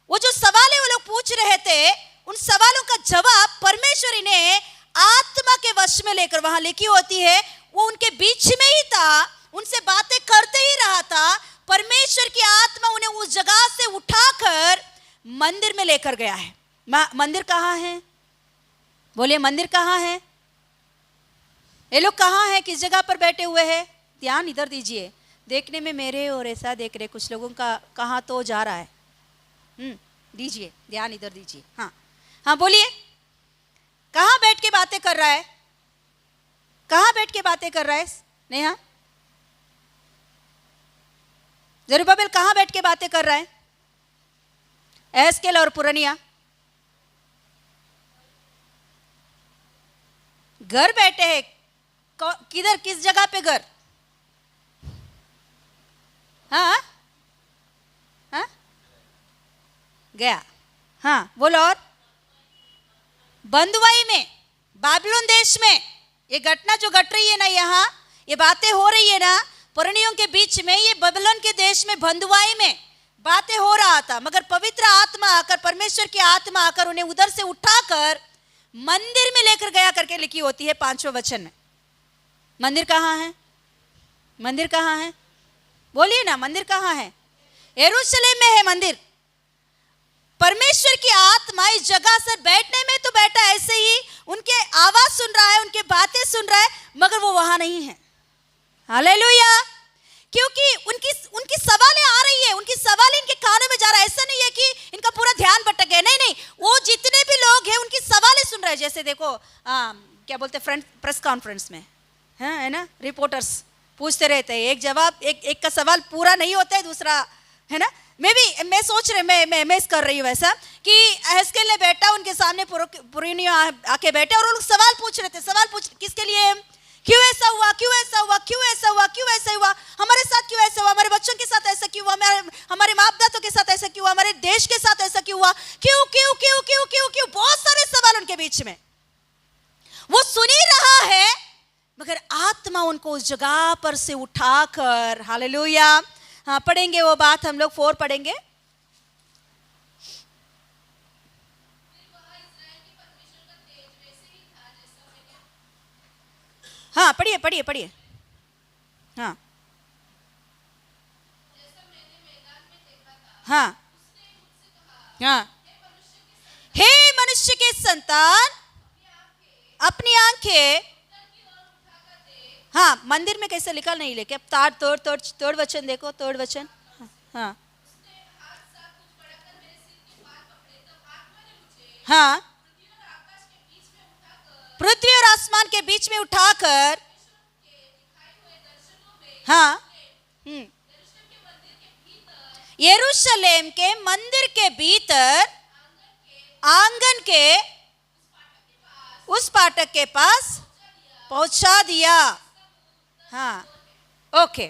[SPEAKER 3] वो जो सवाल वो लोग पूछ रहे थे, उन सवालों का जवाब परमेश्वर ने आत्मा के वश में लेकर, वहां लिखी होती है वो उनके बीच में ही था, उनसे बातें करते ही रहा था। परमेश्वर की आत्मा उन्हें उस जगह से उठाकर मंदिर में लेकर गया है। मंदिर कहाँ है? बोलिए, मंदिर कहाँ है? ये लोग कहाँ हैं, किस जगह पर बैठे हुए हैं? ध्यान इधर दीजिए। देखने में मेरे और ऐसा देख रहे कुछ लोगों का कहाँ तो जा रहा है। दीजिए ध्यान, इधर दीजिए। हाँ हाँ, बोलिए, कहाँ बैठ के बातें कर रहा है? कहाँ बैठ के बातें कर रहा है नेहा? जरुब्बाबेल कहाँ बैठ के बातें कर रहा है? एहेजकेल और पुरनिया घर बैठे हैं। किधर, किस जगह पे घर? हाँ हाँ, गया। हाँ बोलो। और बंधुआई में, बाबिलोन देश में ये घटना जो घट रही है ना, यहाँ ये बातें हो रही है ना पुरनियों के बीच में, ये बाबिलोन के देश में बंधुआई में बातें हो रहा था। मगर पवित्र आत्मा आकर, परमेश्वर की आत्मा आकर उन्हें उधर से उठाकर मंदिर में लेकर गया करके लिखी होती है 5वें वचन में। मंदिर कहाँ है? मंदिर कहाँ है? बोलिए ना, मंदिर कहाँ है? यरूशलेम में है मंदिर। परमेश्वर की आत्मा इस जगह से बैठने में तो बैठा, ऐसे ही उनके आवाज सुन रहा है, उनके बातें सुन रहा है, मगर वो वहां नहीं है। हालेलुया। क्योंकि उनकी सवालें आ रही है, उनकी सवालें इनके कानों में जा रहा है। ऐसा नहीं है कि इनका पूरा ध्यान भटक गया, नहीं नहीं, वो जितने भी लोग हैं उनकी सवालें सुन रहे हैं। जैसे देखो क्या बोलते हैं, फ्रेंड प्रेस कॉन्फ्रेंस में है ना, रिपोर्टर्स पूछते रहते हैं, एक जवाब एक का सवाल पूरा नहीं होता है, दूसरा है ना। मैं सोच रही, मैं कर रही हूँ ऐसा कि एहस्केल ने बैठा, उनके सामने पुरनियों आके बैठे और वो लोग सवाल पूछ रहे थे। सवाल पूछ किसके लिए? क्यों ऐसा हुआ, क्यों ऐसा हुआ, क्यों ऐसा हुआ, क्यों ऐसा हुआ, हमारे साथ क्यों ऐसा हुआ, हमारे बच्चों के साथ ऐसा क्यों हुआ, हमारे माँ बापों के साथ ऐसा क्यों हुआ, हमारे देश के साथ ऐसा क्यों हुआ, क्यों क्यों क्यों क्यों क्यों क्यों, बहुत सारे सवाल उनके बीच में। वो सुन ही रहा है, मगर आत्मा उनको उस जगह पर से उठाकर, हालेलुया। हाँ, पढ़ेंगे वो बात, हम लोग 4 पढ़ेंगे। हाँ, पढ़िए पढ़िए पढ़िए। हाँ हाँ हाँ, हे मनुष्य के संतान, अपनी आंखें, हाँ, मंदिर में कैसे लिखा नहीं लेके, अब तोड़ वचन देखो, तोड़ वचन। हाँ हाँ, पृथ्वी और आसमान के बीच में उठाकर, हाँ, यरूशलेम के मंदिर के भीतर आंगन के उस फाटक के पास पहुंचा दिया। हाँ, ओके,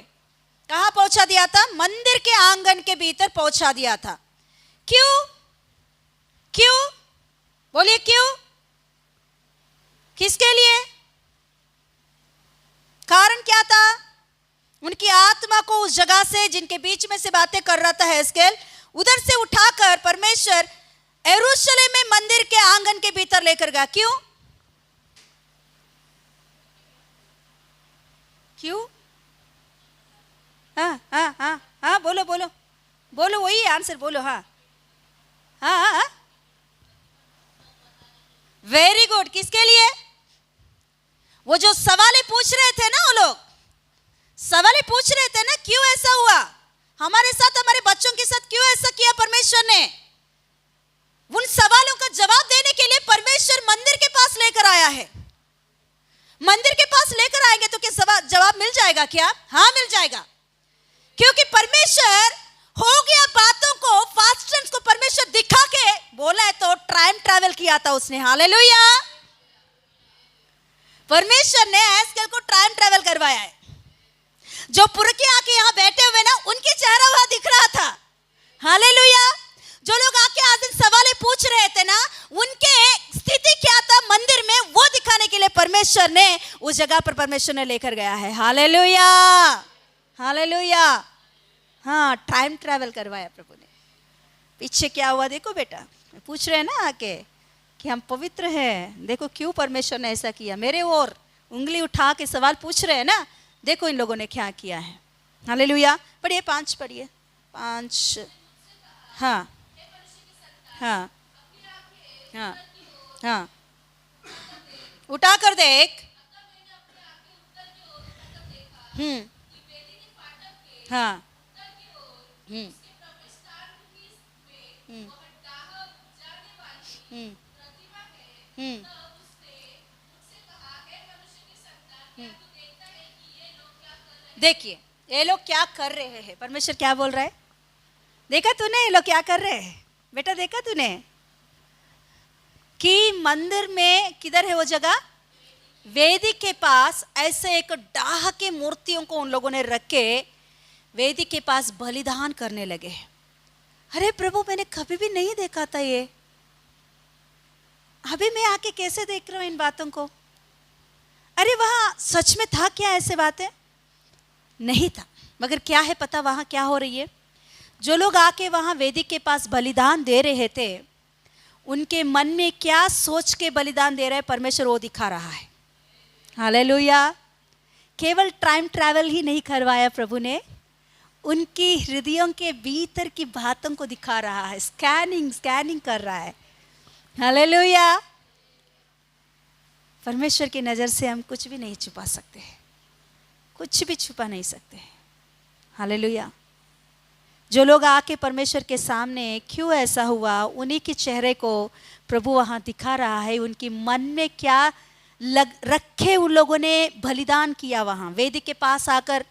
[SPEAKER 3] कहाँ पहुंचा दिया था? मंदिर के आंगन के भीतर पहुंचा दिया था। क्यों? क्यों? बोलिए क्यों? किसके लिए? कारण क्या था? उनकी आत्मा को उस जगह से, जिनके बीच में से बातें कर रहा था एहस्केल, उधर से उठाकर परमेश्वर यरूशलेम में मंदिर के आंगन के भीतर लेकर गया। क्यों? क्यों? हाँ हाँ हाँ हाँ, बोलो बोलो बोलो, वही आंसर बोलो। हाँ हाँ हाँ, वेरी गुड। किसके लिए? वो जो सवालें पूछ रहे थे ना, वो लोग सवालें पूछ रहे थे ना, क्यों ऐसा हुआ हमारे साथ, हमारे बच्चों के साथ क्यों ऐसा किया परमेश्वर ने, उन सवालों का जवाब देने के लिए परमेश्वर मंदिर के पास लेकर आया है। मंदिर के पास लेकर आएंगे तो क्या जवाब मिल जाएगा क्या? हाँ, मिल जाएगा। क्योंकि परमेश्वर हो गया बातों को, फास्ट टेंस को परमेश्वर दिखा के बोला है, तो टाइम ट्रैवल किया था उसने। हालेलुया। परमेश्वर ने एहस्केल को टाइम ट्रैवल करवाया है। जो पुरखे आके यहाँ बैठे हुए ना, उनके चेहरा वहां दिख रहा था। हालेलुया। जो लोग आके आज दिन सवालें पूछ रहे थे ना, उनके स्थिति क्या था मंदिर में, वो दिखाने के लिए परमेश्वर ने उस जगह पर परमेश्वर ने लेकर गया है। Hallelujah, hallelujah. हाँ, टाइम ट्रैवल करवाया प्रभु ने। पीछे क्या हुआ देखो बेटा, पूछ रहे हैं ना आके कि हम पवित्र हैं, देखो क्यों परमेश्वर ने ऐसा किया, मेरे ओर उंगली उठा के सवाल पूछ रहे हैं ना, देखो इन लोगों ने क्या किया है। हालेलुया। पढ़िए 5, पढ़िए 5। हाँ हाँ हाँ हाँ, उठा कर देख। हाँ देखिए ये लोग क्या कर रहे हैं, परमेश्वर क्या बोल रहा है, देखा तूने ये लोग क्या कर रहे हैं बेटा, देखा तूने कि मंदिर में किधर है वो जगह, वेदी के पास ऐसे एक डाह के मूर्तियों को उन लोगों ने रख के वेदी के पास बलिदान करने लगे। अरे प्रभु, मैंने कभी भी नहीं देखा था ये, अभी मैं आके कैसे देख रहा हूं इन बातों को। अरे वहां सच में था क्या ऐसे बातें? नहीं था, मगर क्या है पता वहां क्या हो रही है। जो लोग आके वहां वेदी के पास बलिदान दे रहे थे, उनके मन में क्या सोच के बलिदान दे रहे हैं, परमेश्वर वो दिखा रहा है। हालेलुया। केवल टाइम ट्रैवल ही नहीं करवाया प्रभु ने, उनकी हृदयों के भीतर की बातों को दिखा रहा है, स्कैनिंग कर रहा है। हालेलुया। परमेश्वर की नज़र से हम कुछ भी नहीं छुपा सकते हैं, कुछ भी छुपा नहीं सकते हैं। हालेलुया। जो लोग आके परमेश्वर के सामने, क्यों ऐसा हुआ, उन्हीं के चेहरे को प्रभु वहाँ दिखा रहा है। उनकी मन में क्या रखे उन लोगों ने बलिदान किया। वहाँ वेदी के पास आकर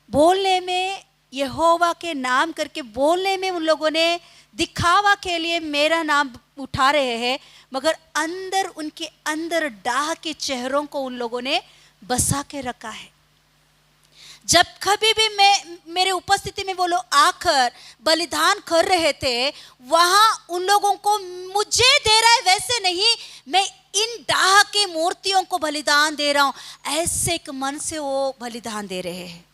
[SPEAKER 3] बोलने में, यहोवा के नाम करके बोलने में उन लोगों ने दिखावा के लिए मेरा नाम उठा रहे हैं, मगर अंदर उनके अंदर डाह के चेहरों को उन लोगों ने बसा के रखा है। जब कभी भी मेरे उपस्थिति में वो लोग आकर बलिदान कर रहे थे, वहाँ उन लोगों को मुझे दे रहा है वैसे नहीं, मैं इन डाह के मूर्तियों को बलिदान दे रहा हूँ, ऐसे एक मन से वो बलिदान दे रहे हैं।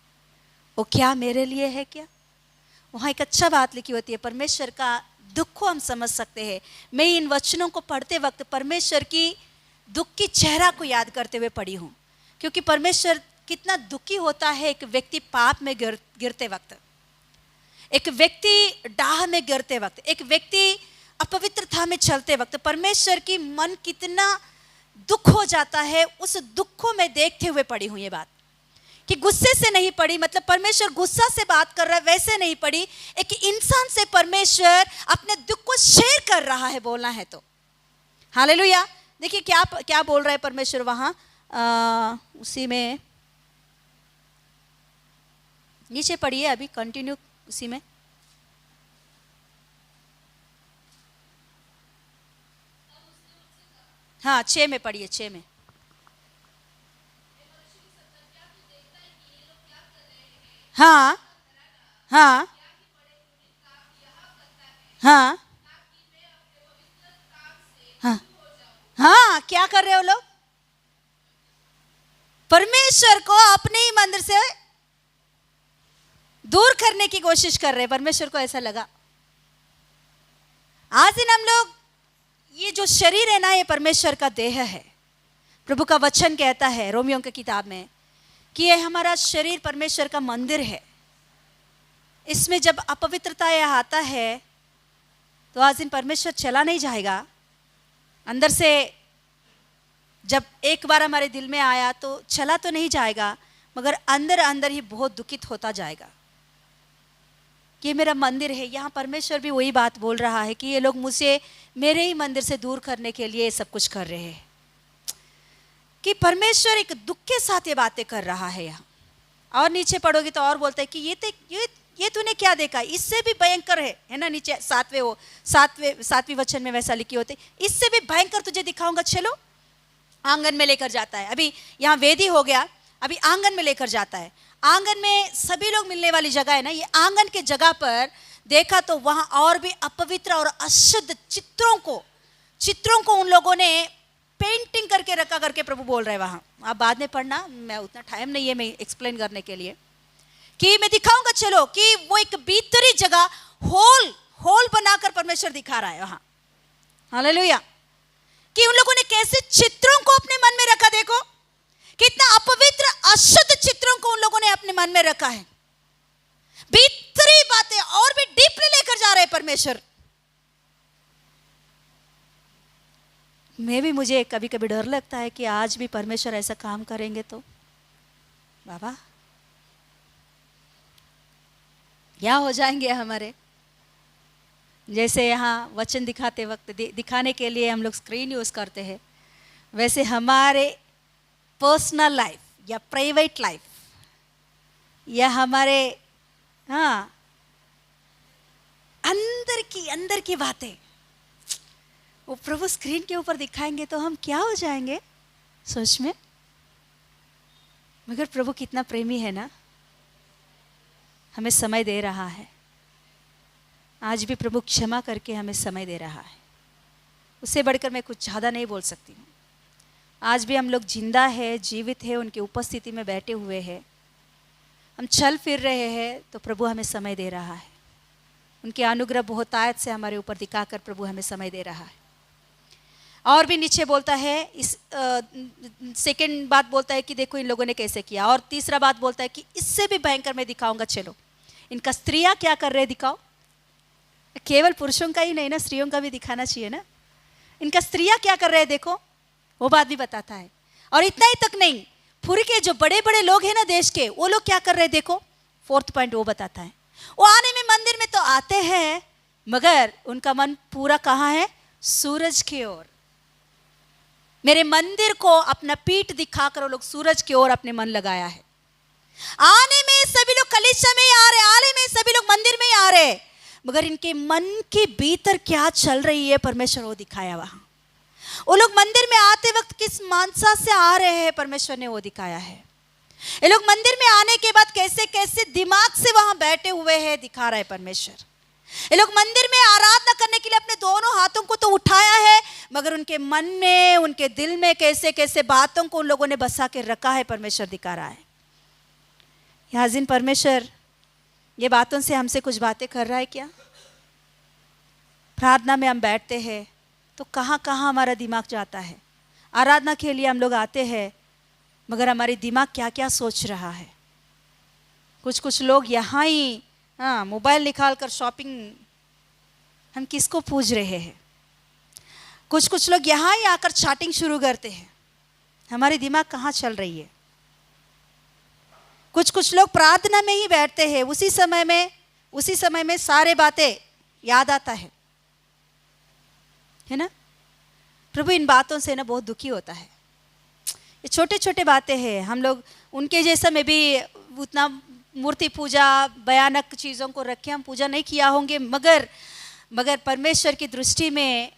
[SPEAKER 3] वो क्या मेरे लिए है क्या? वहाँ एक अच्छा बात लिखी होती है, परमेश्वर का दुख को हम समझ सकते हैं। मैं इन वचनों को पढ़ते वक्त परमेश्वर की दुख की चेहरा को याद करते हुए पढ़ी हूँ, क्योंकि परमेश्वर कितना दुखी होता है एक व्यक्ति पाप में गिरते वक्त, एक व्यक्ति डाह में गिरते वक्त, एक व्यक्ति अपवित्रता में चलते वक्त परमेश्वर की मन कितना दुख हो जाता है। उस दुख को मैं देखते हुए पढ़ी हूँ ये बात, कि गुस्से से नहीं पढ़ी, मतलब परमेश्वर गुस्सा से बात कर रहा है वैसे नहीं पढ़ी, एक इंसान से परमेश्वर अपने दुख को शेयर कर रहा है, बोलना है तो। हालेलुया। देखिए क्या क्या बोल रहा है परमेश्वर वहाँ, उसी में नीचे पढ़िए, अभी कंटिन्यू उसी में। हाँ 6 में पढ़िए, 6 में। हाँ हाँ हाँ हाँ हाँ, क्या कर रहे हो लोग? परमेश्वर को अपने ही मंदिर से दूर करने की कोशिश कर रहे हैं। परमेश्वर को ऐसा लगा। आज दिन हम लोग, ये जो शरीर है ना, ये परमेश्वर का देह है। प्रभु का वचन कहता है रोमियो की किताब में कि ये हमारा शरीर परमेश्वर का मंदिर है। इसमें जब अपवित्रता यह आता है तो आज दिन परमेश्वर चला नहीं जाएगा। अंदर से जब एक बार हमारे दिल में आया तो चला तो नहीं जाएगा, मगर अंदर अंदर ही बहुत दुखित होता जाएगा कि मेरा मंदिर है। यहाँ परमेश्वर भी वही बात बोल रहा है कि ये लोग मुझे मेरे ही मंदिर से दूर करने के लिए सब कुछ कर रहे हैं, कि परमेश्वर एक दुख के साथ ये बातें कर रहा है यहाँ। और नीचे पढ़ोगे तो और बोलता है कि ये तूने क्या देखा, इससे भी भयंकर है ना। नीचे सातवें वचन में वैसा लिखी होती, इससे भी भयंकर तुझे दिखाऊंगा, चलो। आंगन में लेकर जाता है। अभी यहाँ वेदी हो गया, अभी आंगन में लेकर जाता है। आंगन में सभी लोग मिलने वाली जगह है ना, ये आंगन के जगह पर देखा तो वहाँ और भी अपवित्र और अशुद्ध चित्रों को उन लोगों ने पेंटिंग करके रखा करके प्रभु बोल रहे हैं वहाँ। आप बाद में पढ़ना, मैं उतना टाइम नहीं है मैं एक्सप्लेन करने के लिए, कि मैं दिखाऊंगा चलो, कि वो एक भीतरी जगह होल बनाकर परमेश्वर दिखा रहा है वहाँ। हालेलुया। कि उन लोगों ने कैसे चित्रों को अपने मन में रखा, देखो कितना अपवित्र अशुद्ध चित्रों को उन लोगों ने अपने मन में रखा है। भीतरी बातें और भी डीपली लेकर जा रहे हैं परमेश्वर। मुझे कभी कभी डर लगता है कि आज भी परमेश्वर ऐसा काम करेंगे तो बाबा क्या हो जाएंगे हमारे। जैसे यहाँ वचन दिखाते वक्त दिखाने के लिए हम लोग स्क्रीन यूज करते हैं, वैसे हमारे पर्सनल लाइफ या प्राइवेट लाइफ या हमारे अंदर की बातें वो प्रभु स्क्रीन के ऊपर दिखाएंगे तो हम क्या हो जाएंगे सोच में। मगर प्रभु कितना प्रेमी है ना, हमें समय दे रहा है। आज भी प्रभु क्षमा करके हमें समय दे रहा है। उससे बढ़कर मैं कुछ ज़्यादा नहीं बोल सकती हूँ। आज भी हम लोग जिंदा है, जीवित है, उनकी उपस्थिति में बैठे हुए हैं, हम चल फिर रहे हैं, तो प्रभु हमें समय दे रहा है। उनके अनुग्रह बहुतायत से हमारे ऊपर दिखाकर प्रभु हमें समय दे रहा है। और भी नीचे बोलता है, इस सेकंड बात बोलता है कि देखो इन लोगों ने कैसे किया, और तीसरा बात बोलता है कि इससे भी भयंकर मैं दिखाऊंगा, चलो। इनका स्त्रियां क्या कर रहे दिखाओ। केवल पुरुषों का ही नहीं ना, स्त्रियों का भी दिखाना चाहिए ना। इनका स्त्रियां क्या कर रहे हैं देखो, वो बात भी बताता है। और इतना ही तक नहीं, पूरे के जो बड़े बड़े लोग हैं ना देश के, वो लोग क्या कर रहे हैं देखो। 4th पॉइंट वो बताता है। वो आने में मंदिर में तो आते हैं, मगर उनका मन पूरा कहाँ है, सूरज की ओर। मेरे मंदिर को अपना पीठ दिखाकर वो लोग सूरज की ओर अपने मन लगाया है। आने में सभी लोग कलीसिया में ही आ रहे, आने में सभी लोग मंदिर में ही आ रहे, मगर इनके मन के भीतर क्या चल रही है परमेश्वर वो दिखाया वहां। वो लोग मंदिर में आते वक्त किस मानसा से आ रहे हैं, परमेश्वर ने वो दिखाया है। ये लोग मंदिर में आने के बाद कैसे कैसे दिमाग से वहां बैठे हुए हैं, दिखा रहा है परमेश्वर। ये लोग मंदिर में आराधना करने के लिए अपने दोनों हाथों को तो उठाया है, मगर उनके मन में, उनके दिल में कैसे कैसे बातों को उन लोगों ने बसा के रखा है, परमेश्वर दिखा रहा है। हाज़िन, परमेश्वर ये बातों से हमसे कुछ बातें कर रहा है क्या। प्रार्थना में हम बैठते हैं तो कहाँ कहाँ हमारा दिमाग जाता है। आराधना के लिए हम लोग आते हैं, मगर हमारी दिमाग क्या क्या सोच रहा है। कुछ लोग यहाँ ही मोबाइल निकाल कर शॉपिंग, हम किसको पूज रहे हैं। कुछ लोग यहाँ ही आकर चैटिंग शुरू करते हैं, हमारी दिमाग कहाँ चल रही है। कुछ लोग प्रार्थना में ही बैठते हैं, उसी समय में सारे बातें याद आता है ना। प्रभु इन बातों से ना बहुत दुखी होता है। ये छोटे छोटे बातें हैं, हम लोग उनके जैसा में भी उतना मूर्ति पूजा भयानक चीज़ों को रख के हम पूजा नहीं किया होंगे, मगर परमेश्वर की दृष्टि में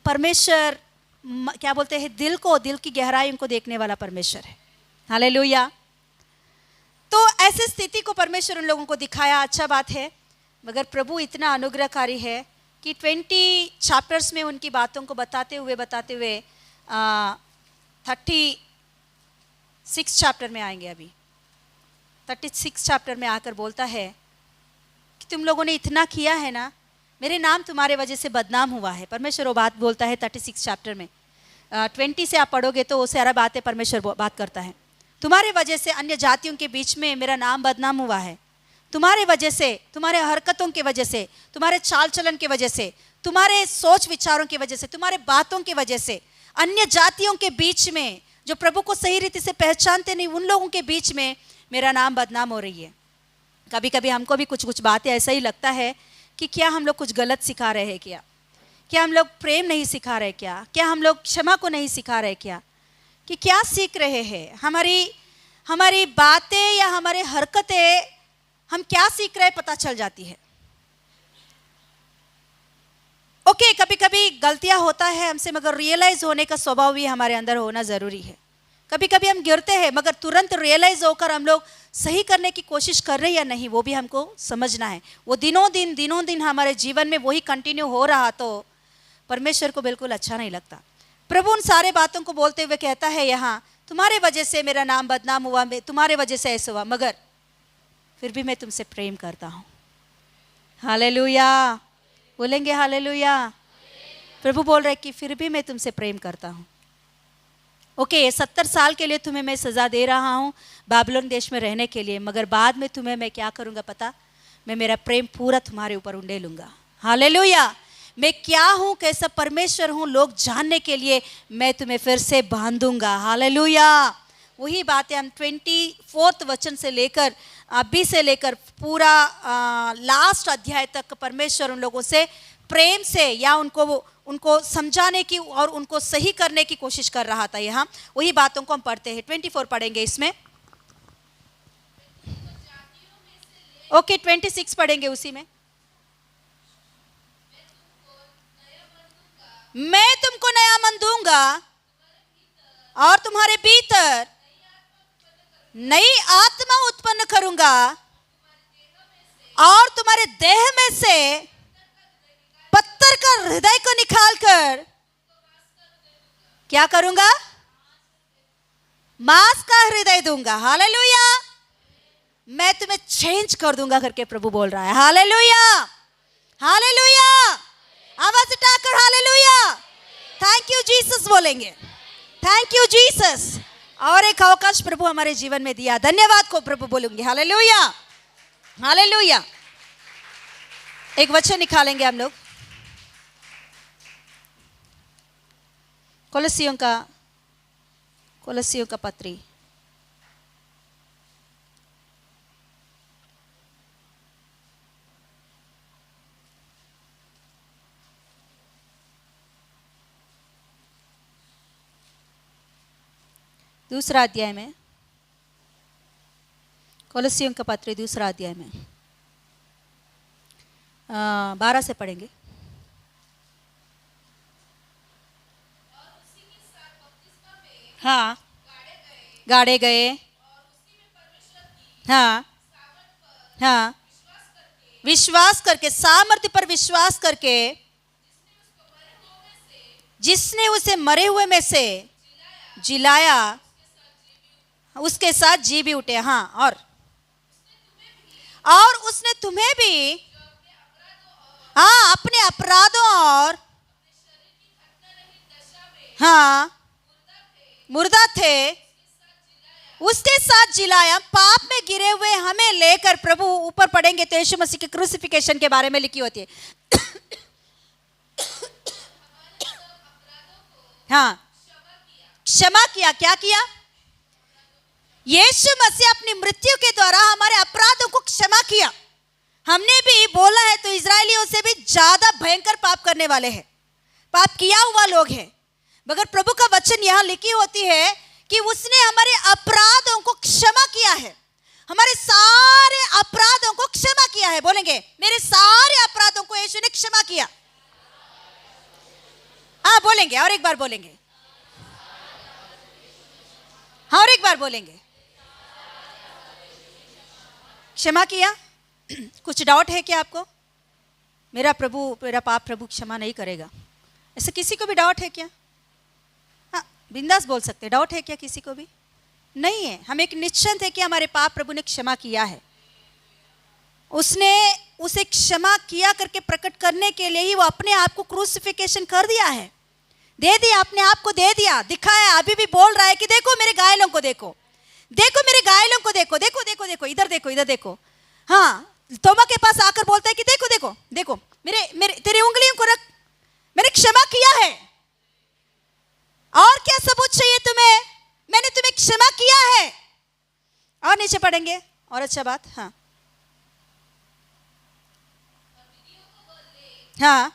[SPEAKER 3] परमेश्वर क्या बोलते हैं, दिल की गहराई उनको देखने वाला परमेश्वर है। हालेलुया। तो ऐसी स्थिति को परमेश्वर उन लोगों को दिखाया, अच्छा बात है। मगर प्रभु इतना अनुग्रहकारी है कि 20 चैप्टर्स में उनकी बातों को बताते हुए 36 चैप्टर में आएंगे। अभी 36 चैप्टर में आकर बोलता है कि तुम लोगों ने इतना किया है ना, मेरे नाम तुम्हारे वजह से बदनाम हुआ है। परमेश्वर वो बात बोलता है 36 चैप्टर में। 20 से आप पढ़ोगे तो वो सारा बातें परमेश्वर बात करता है। तुम्हारे वजह से अन्य जातियों के बीच में मेरा नाम बदनाम हुआ है। तुम्हारे वजह से, तुम्हारे हरकतों की वजह से, तुम्हारे चाल चलन की वजह से, तुम्हारे सोच विचारों की वजह से, तुम्हारे बातों की वजह से अन्य जातियों के बीच में, जो प्रभु को सही रीति से पहचानते नहीं, उन लोगों के बीच में मेरा नाम बदनाम हो रही है। कभी कभी हमको भी कुछ बातें ऐसा ही लगता है कि क्या हम लोग कुछ गलत सिखा रहे हैं, क्या हम लोग प्रेम नहीं सिखा रहे, क्या हम लोग क्षमा को नहीं सिखा रहे, कि क्या सीख रहे हैं। हमारी बातें या हमारे हरकतें हम क्या सीख रहे हैं पता चल जाती है। ओके, कभी कभी गलतियां होता है हमसे, मगर रियलाइज होने का स्वभाव भी हमारे अंदर होना ज़रूरी है। कभी कभी हम गिरते हैं, मगर तुरंत रियलाइज होकर हम लोग सही करने की कोशिश कर रहे हैं या नहीं, वो भी हमको समझना है। वो दिनों दिन हमारे जीवन में वही कंटिन्यू हो रहा तो परमेश्वर को बिल्कुल अच्छा नहीं लगता। प्रभु उन सारे बातों को बोलते हुए कहता है यहाँ, तुम्हारे वजह से मेरा नाम बदनाम हुआ, तुम्हारे वजह से ऐसा हुआ, मगर फिर भी मैं तुमसे प्रेम करता हूँ। हालेलुया, बोलेंगे हालेलुया। प्रभु बोल रहे कि फिर भी मैं तुमसे प्रेम करता हूँ। ओके, 70 साल के लिए तुम्हें मैं सज़ा दे रहा हूँ बाबिलोन देश में रहने के लिए, मगर बाद में तुम्हें मैं क्या करूँगा पता, मैं मेरा प्रेम पूरा तुम्हारे ऊपर उंडेलूँगा। हालेलुया। मैं क्या हूँ, कैसा परमेश्वर हूँ, लोग जानने के लिए मैं तुम्हें फिर से बांधूंगा। हालेलुया। वही बातें हम 24 वचन से लेकर अभी से लेकर पूरा लास्ट अध्याय तक परमेश्वर उन लोगों से प्रेम से या उनको समझाने की और उनको सही करने की कोशिश कर रहा था। यहाँ वही बातों को हम पढ़ते हैं। 24 पढ़ेंगे इसमें। ओके, 26 पढ़ेंगे उसी में। मैं तुमको नया मन दूंगा और तुम्हारे भीतर नई आत्मा उत्पन्न करूंगा और तुम्हारे देह में से पत्थर का हृदय को निकालकर क्या करूंगा, मांस का हृदय दूंगा। हालेलुया। मैं तुम्हें चेंज कर दूंगा करके प्रभु बोल रहा है। Hallelujah, hallelujah. आवाज उठाकर हालेलुया। थैंक यू जीसस बोलेंगे। Thank you Jesus. और एक अवकाश प्रभु हमारे जीवन में दिया, धन्यवाद को प्रभु बोलूंगी। हालेलुया। हालेलुया। एक वचन निकालेंगे हम लोग, कोलोसियों का पत्री, दूसरा अध्याय में, कोलोसियों का पत्र दूसरा अध्याय में 12 से पढ़ेंगे। हाँ, गाड़े गए, हाँ हाँ, विश्वास करके, सामर्थ्य पर विश्वास करके, जिसने उसे मरे हुए में से जिलाया, उसके साथ जी भी उठे। हाँ, और उसने तुम्हें भी, हाँ, अपने अपराधों और, हाँ, मुर्दा थे, उसके साथ जिलाया। पाप में गिरे हुए हमें लेकर, प्रभु ऊपर पढ़ेंगे तो यीशु मसीह के क्रूसिफिकेशन के बारे में लिखी होती है। हाँ, क्षमा किया। क्या किया? यीशु मसीह अपनी मृत्यु के द्वारा हमारे अपराधों को क्षमा किया। हमने भी बोला है तो इजरायलियों से भी ज्यादा भयंकर पाप करने वाले हैं, पाप किया हुआ लोग हैं, मगर प्रभु का वचन यहाँ लिखी होती है कि उसने हमारे अपराधों को क्षमा किया है, हमारे सारे अपराधों को क्षमा किया है। बोलेंगे, मेरे सारे अपराधों को यीशु ने क्षमा किया। हाँ बोलेंगे, और एक बार बोलेंगे, हाँ और एक बार बोलेंगे, क्षमा किया। कुछ डाउट है क्या आपको? मेरा पाप प्रभु क्षमा नहीं करेगा, ऐसे किसी को भी डाउट है क्या? हाँ बिंदास बोल सकते हैं। डाउट है क्या किसी को भी? नहीं है। हम एक निश्चित है कि हमारे पाप प्रभु ने क्षमा किया है। उसने उसे क्षमा किया करके प्रकट करने के लिए ही वो अपने आप को क्रूसिफिकेशन कर दिया है, दे दिया, अपने आप को दे दिया, दिखाया। अभी भी बोल रहा है कि देखो मेरे घायलों को, देखो देखो मेरे घायलों को, देखो देखो देखो देखो, इधर देखो, इधर देखो। हाँ, तोमा के पास आकर बोलता है कि देखो देखो देखो, मेरे तेरी उंगलियों को रख, मैंने क्षमा किया है। और क्या सबूत चाहिए तुम्हें? मैंने तुम्हें क्षमा किया है। और नीचे पढ़ेंगे, और अच्छा बात, हाँ हाँ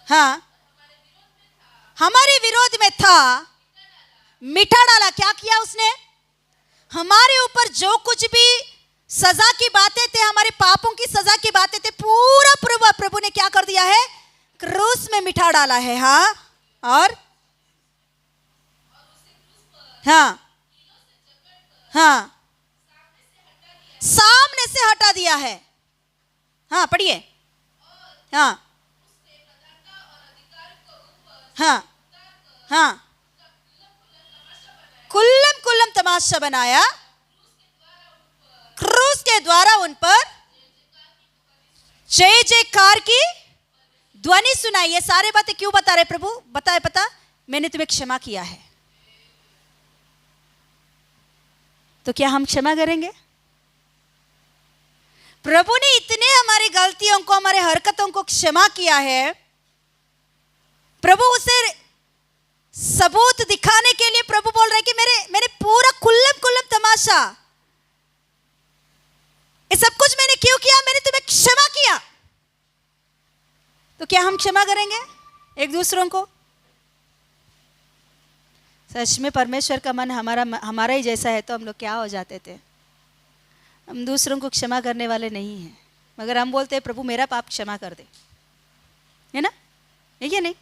[SPEAKER 3] हाँ, हमारे विरोध में था, मिटा डाला। क्या किया उसने? हमारे ऊपर जो कुछ भी सजा की बातें थे, हमारे पापों की सजा की बातें थे, पूरा प्रभु ने क्या कर दिया है? क्रूस में मिटा डाला है। हाँ, और हाँ हाँ, सामने से हटा दिया है। हाँ पढ़िए, हाँ हाँ हाँ, कुल्लम कुल्लम तमाशा बनाया, क्रूस के द्वारा उन पर जय जयकार की ध्वनि सुनाई। ये सारे बातें क्यों बता रहे प्रभु? बताए, पता, मैंने तुम्हें क्षमा किया है। तो क्या हम क्षमा करेंगे? प्रभु ने इतने हमारी गलतियों को, हमारे हरकतों को क्षमा किया है। प्रभु उसे सबूत दिखाने के लिए प्रभु बोल रहे कि मेरे पूरा कुल्लम कुल्लम तमाशा, ये सब कुछ मैंने क्यों किया? मैंने तुम्हें क्षमा किया। तो क्या हम क्षमा करेंगे एक दूसरों को? सच में परमेश्वर का मन हमारा ही जैसा है तो हम लोग क्या हो जाते थे? हम दूसरों को क्षमा करने वाले नहीं हैं, मगर हम बोलते हैं प्रभु मेरा पाप क्षमा कर दे, है ना? है क्या नहीं?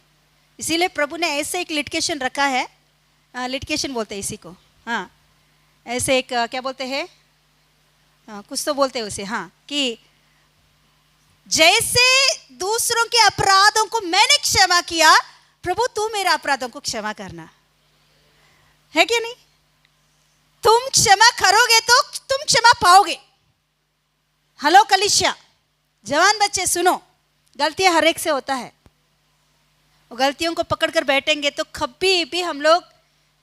[SPEAKER 3] इसीलिए प्रभु ने ऐसे एक लिटिगेशन रखा है, लिटिगेशन बोलते हैं इसी को, हाँ, ऐसे एक क्या बोलते हैं, कुछ तो बोलते हैं उसे, हाँ, कि जैसे दूसरों के अपराधों को मैंने क्षमा किया, प्रभु तू मेरे अपराधों को क्षमा करना, है क्या नहीं? तुम क्षमा करोगे तो तुम क्षमा पाओगे। हेलो कलीसिया, जवान बच्चे सुनो, गलतियां हर एक से होता है। गलतियों को पकड़कर बैठेंगे तो कभी भी हम लोग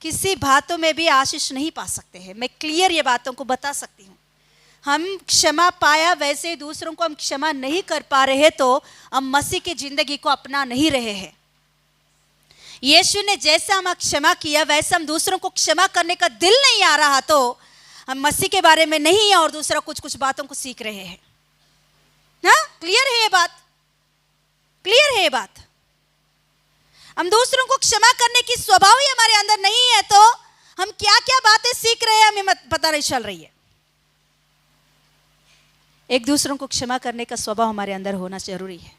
[SPEAKER 3] किसी बातों में भी आशीष नहीं पा सकते हैं। मैं क्लियर ये बातों को बता सकती हूँ। हम क्षमा पाया वैसे ही दूसरों को हम क्षमा नहीं कर पा रहे हैं, तो हम मसीह की जिंदगी को अपना नहीं रहे हैं। यीशु ने जैसा हम क्षमा किया वैसे हम दूसरों को क्षमा करने का दिल नहीं आ रहा, तो हम मसीह के बारे में नहीं है और दूसरा कुछ कुछ बातों को सीख रहे हैं ना। क्लियर है ये बात? क्लियर है ये बात? हम दूसरों को क्षमा करने की स्वभाव ही हमारे अंदर नहीं है, तो हम क्या क्या बातें सीख रहे हैं हमें पता नहीं चल रही है। एक दूसरों को क्षमा करने का स्वभाव हमारे अंदर होना जरूरी है।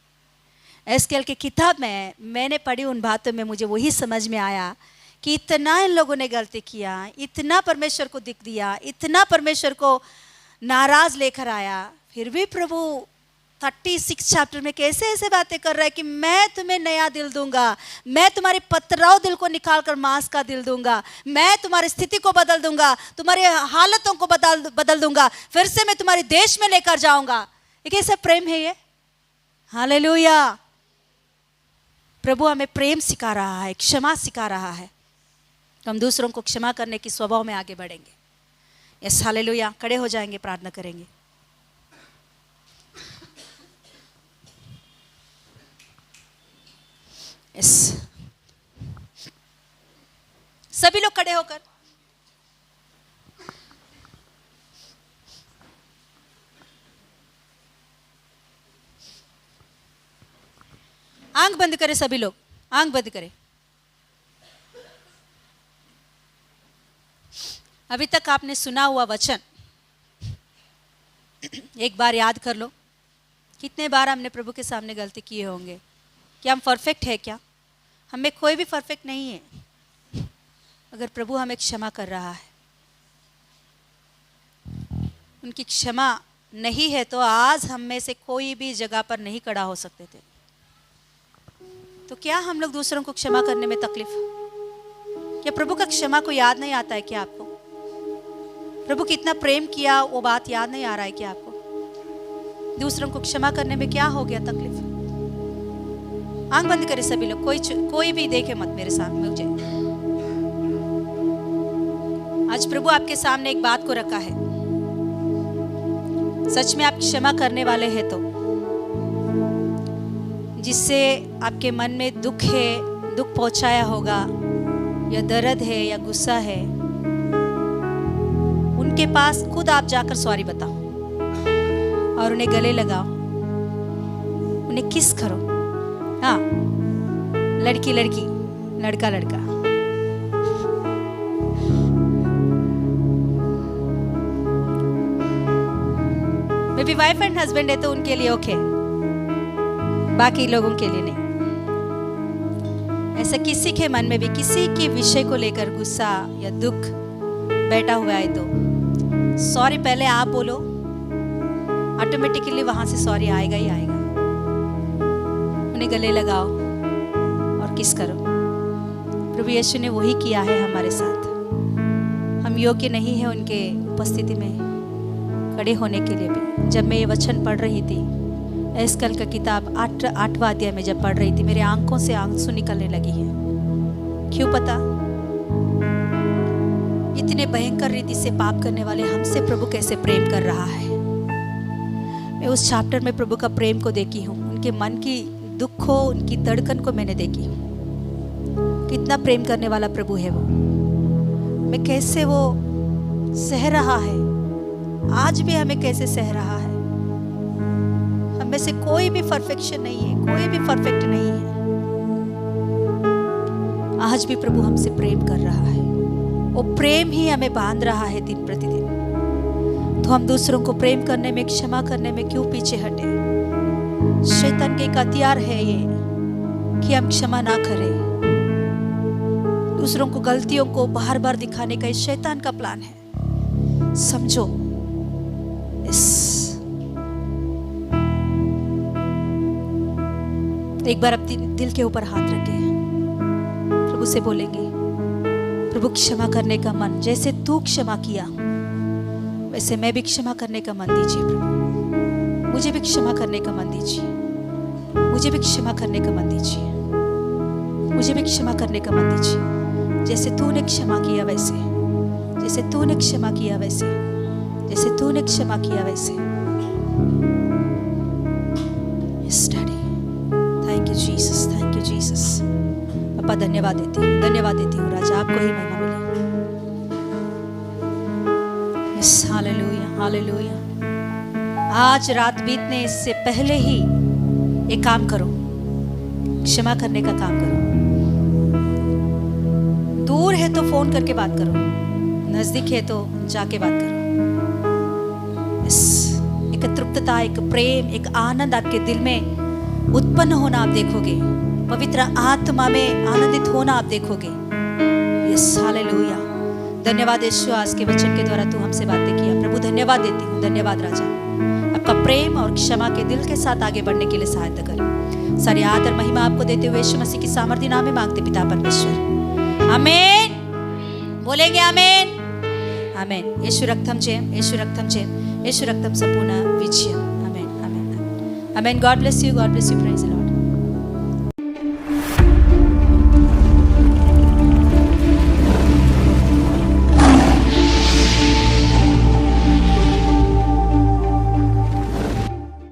[SPEAKER 3] एस्केल की किताब में मैंने पढ़ी उन बातों में मुझे वही समझ में आया कि इतना इन लोगों ने गलती किया, इतना परमेश्वर को दुख दिया, इतना परमेश्वर को नाराज लेकर आया, फिर भी प्रभु 36 चैप्टर में कैसे ऐसे बातें कर रहा है कि मैं तुम्हें नया दिल दूंगा, मैं तुम्हारे पथराव दिल को निकाल कर मांस का दिल दूंगा, मैं तुम्हारी स्थिति को बदल दूंगा, तुम्हारी हालतों को बदल दूंगा, फिर से मैं तुम्हारे देश में लेकर जाऊंगा। ये कैसा प्रेम है ये? हालेलुया। प्रभु हमें प्रेम सिखा रहा है, क्षमा सिखा रहा है, तो हम दूसरों को क्षमा करने की स्वभाव में आगे बढ़ेंगे। Yes, hallelujah. खड़े हो जाएंगे, प्रार्थना करेंगे। यस, सभी लोग खड़े होकर आंख बंद करें। सभी लोग आंख बंद करें। अभी तक आपने सुना हुआ वचन एक बार याद कर लो। कितने बार हमने प्रभु के सामने गलती किए होंगे? क्या हम परफेक्ट है? क्या हमें कोई भी परफेक्ट नहीं है। अगर प्रभु हमें क्षमा कर रहा है, उनकी क्षमा नहीं है, तो आज हम में से कोई भी जगह पर नहीं खड़ा हो सकते थे। तो क्या हम लोग दूसरों को क्षमा करने में तकलीफ? क्या प्रभु का क्षमा को याद नहीं आता है? क्या आपको प्रभु कितना प्रेम किया वो बात याद नहीं आ रहा है? क्या आपको दूसरों को क्षमा करने में क्या हो गया तकलीफ? आंख बंद करें सभी लोग, कोई भी देखे मत मेरे सामने मुझे। आज प्रभु आपके सामने एक बात को रखा है। सच में आप क्षमा करने वाले हैं तो जिससे आपके मन में दुख है, दुख पहुंचाया होगा, या दर्द है या गुस्सा है, उनके पास खुद आप जाकर सॉरी बताओ और उन्हें गले लगाओ, उन्हें किस करो। हाँ, लड़की लड़की, लड़का लड़का। May be wife and husband है तो उनके लिए ओके, बाकी लोगों के लिए नहीं। ऐसा किसी के मन में भी किसी के विषय को लेकर गुस्सा या दुख बैठा हुआ है तो सॉरी पहले आप बोलो, ऑटोमेटिकली वहां से सॉरी आएगा ही आएगा। उन्हें गले लगाओ और किस करो। प्रभु यीशु ने वही किया है हमारे साथ। हम योग्य नहीं है उनके उपस्थिति में खड़े होने के लिए भी। जब मैं ये वचन पढ़ रही थी, एस्केल का किताब 8वां अध्याय में जब पढ़ रही थी, मेरे आंखों से आंसू निकलने लगी है। क्यों पता? इतने भयंकर रीति से पाप करने वाले हमसे प्रभु कैसे प्रेम कर रहा है। मैं उस चैप्टर में प्रभु का प्रेम को देखी हूँ, उनके मन की दुख को, उनकी धड़कन को मैंने देखी हूँ। कितना प्रेम करने वाला प्रभु है वो। मैं कैसे वो सह रहा है, आज भी हमें कैसे सह रहा है। हमें से कोई भी परफेक्शन नहीं है, कोई भी परफेक्ट नहीं है। आज भी प्रभु हमसे प्रेम कर रहा है। वो प्रेम ही हमें बांध रहा है दिन प्रतिदिन। तो हम दूसरों को प्रेम करने में, क्षमा करने में क्यों पीछे हटे? शैतान के एक हथियार है ये कि हम क्षमा ना करें। दूसरों को गलतियों को बार बार दिखाने का इस शैतान का प्लान है। समझो एक बार अपने दिल के ऊपर हाथ रखें, प्रभु से बोलेंगे, प्रभु क्षमा करने का मन, जैसे तू क्षमा किया वैसे मैं भी क्षमा करने का मन दीजिए। प्रभु मुझे भी क्षमा करने का मन दीजिए, मुझे भी क्षमा करने का मन दीजिए, मुझे भी क्षमा करने का मन दीजिए। जैसे तूने क्षमा किया वैसे, जैसे तूने क्षमा किया वैसे, जैसे तूने क्षमा किया वैसे। Yes daddy, thank you Jesus, thank you Jesus. पापा धन्यवाद देती हूँ, धन्यवाद देती हूँ राजा, आपको ही महिमा मिले। Yes, hallelujah, hallelujah. आज रात बीतने इससे पहले ही एक काम करो, क्षमा करने का काम करो। दूर है तो फोन करके बात करो, नजदीक है तो जाके बात करो। यस, एक तृप्तता, एक प्रेम, एक आनंद आपके दिल में उत्पन्न होना आप देखोगे। पवित्र आत्मा में आनंदित होना आप देखोगे। Yes, hallelujah. धन्यवाद यीशु, आज के वचन के द्वारा तू हमसे बातें किया प्रभु, धन्यवाद देती हूँ। धन्यवाद राजा, आपका प्रेम और क्षमा के दिल के साथ आगे बढ़ने के लिए सहायता करें। सारी आदर महिमा आपको देते हुए यीशु मसीह की सामर्थ्य नाम में मांगते पिता परमेश्वर, आमीन। बोलेंगे आमीन, आमीन। येशू रक्तम जयम, येशू रक्तम जयम, येशू रक्तम संपूर्ण विजय। आमीन, आमीन, आमीन। God bless you, God bless you, praise the Lord.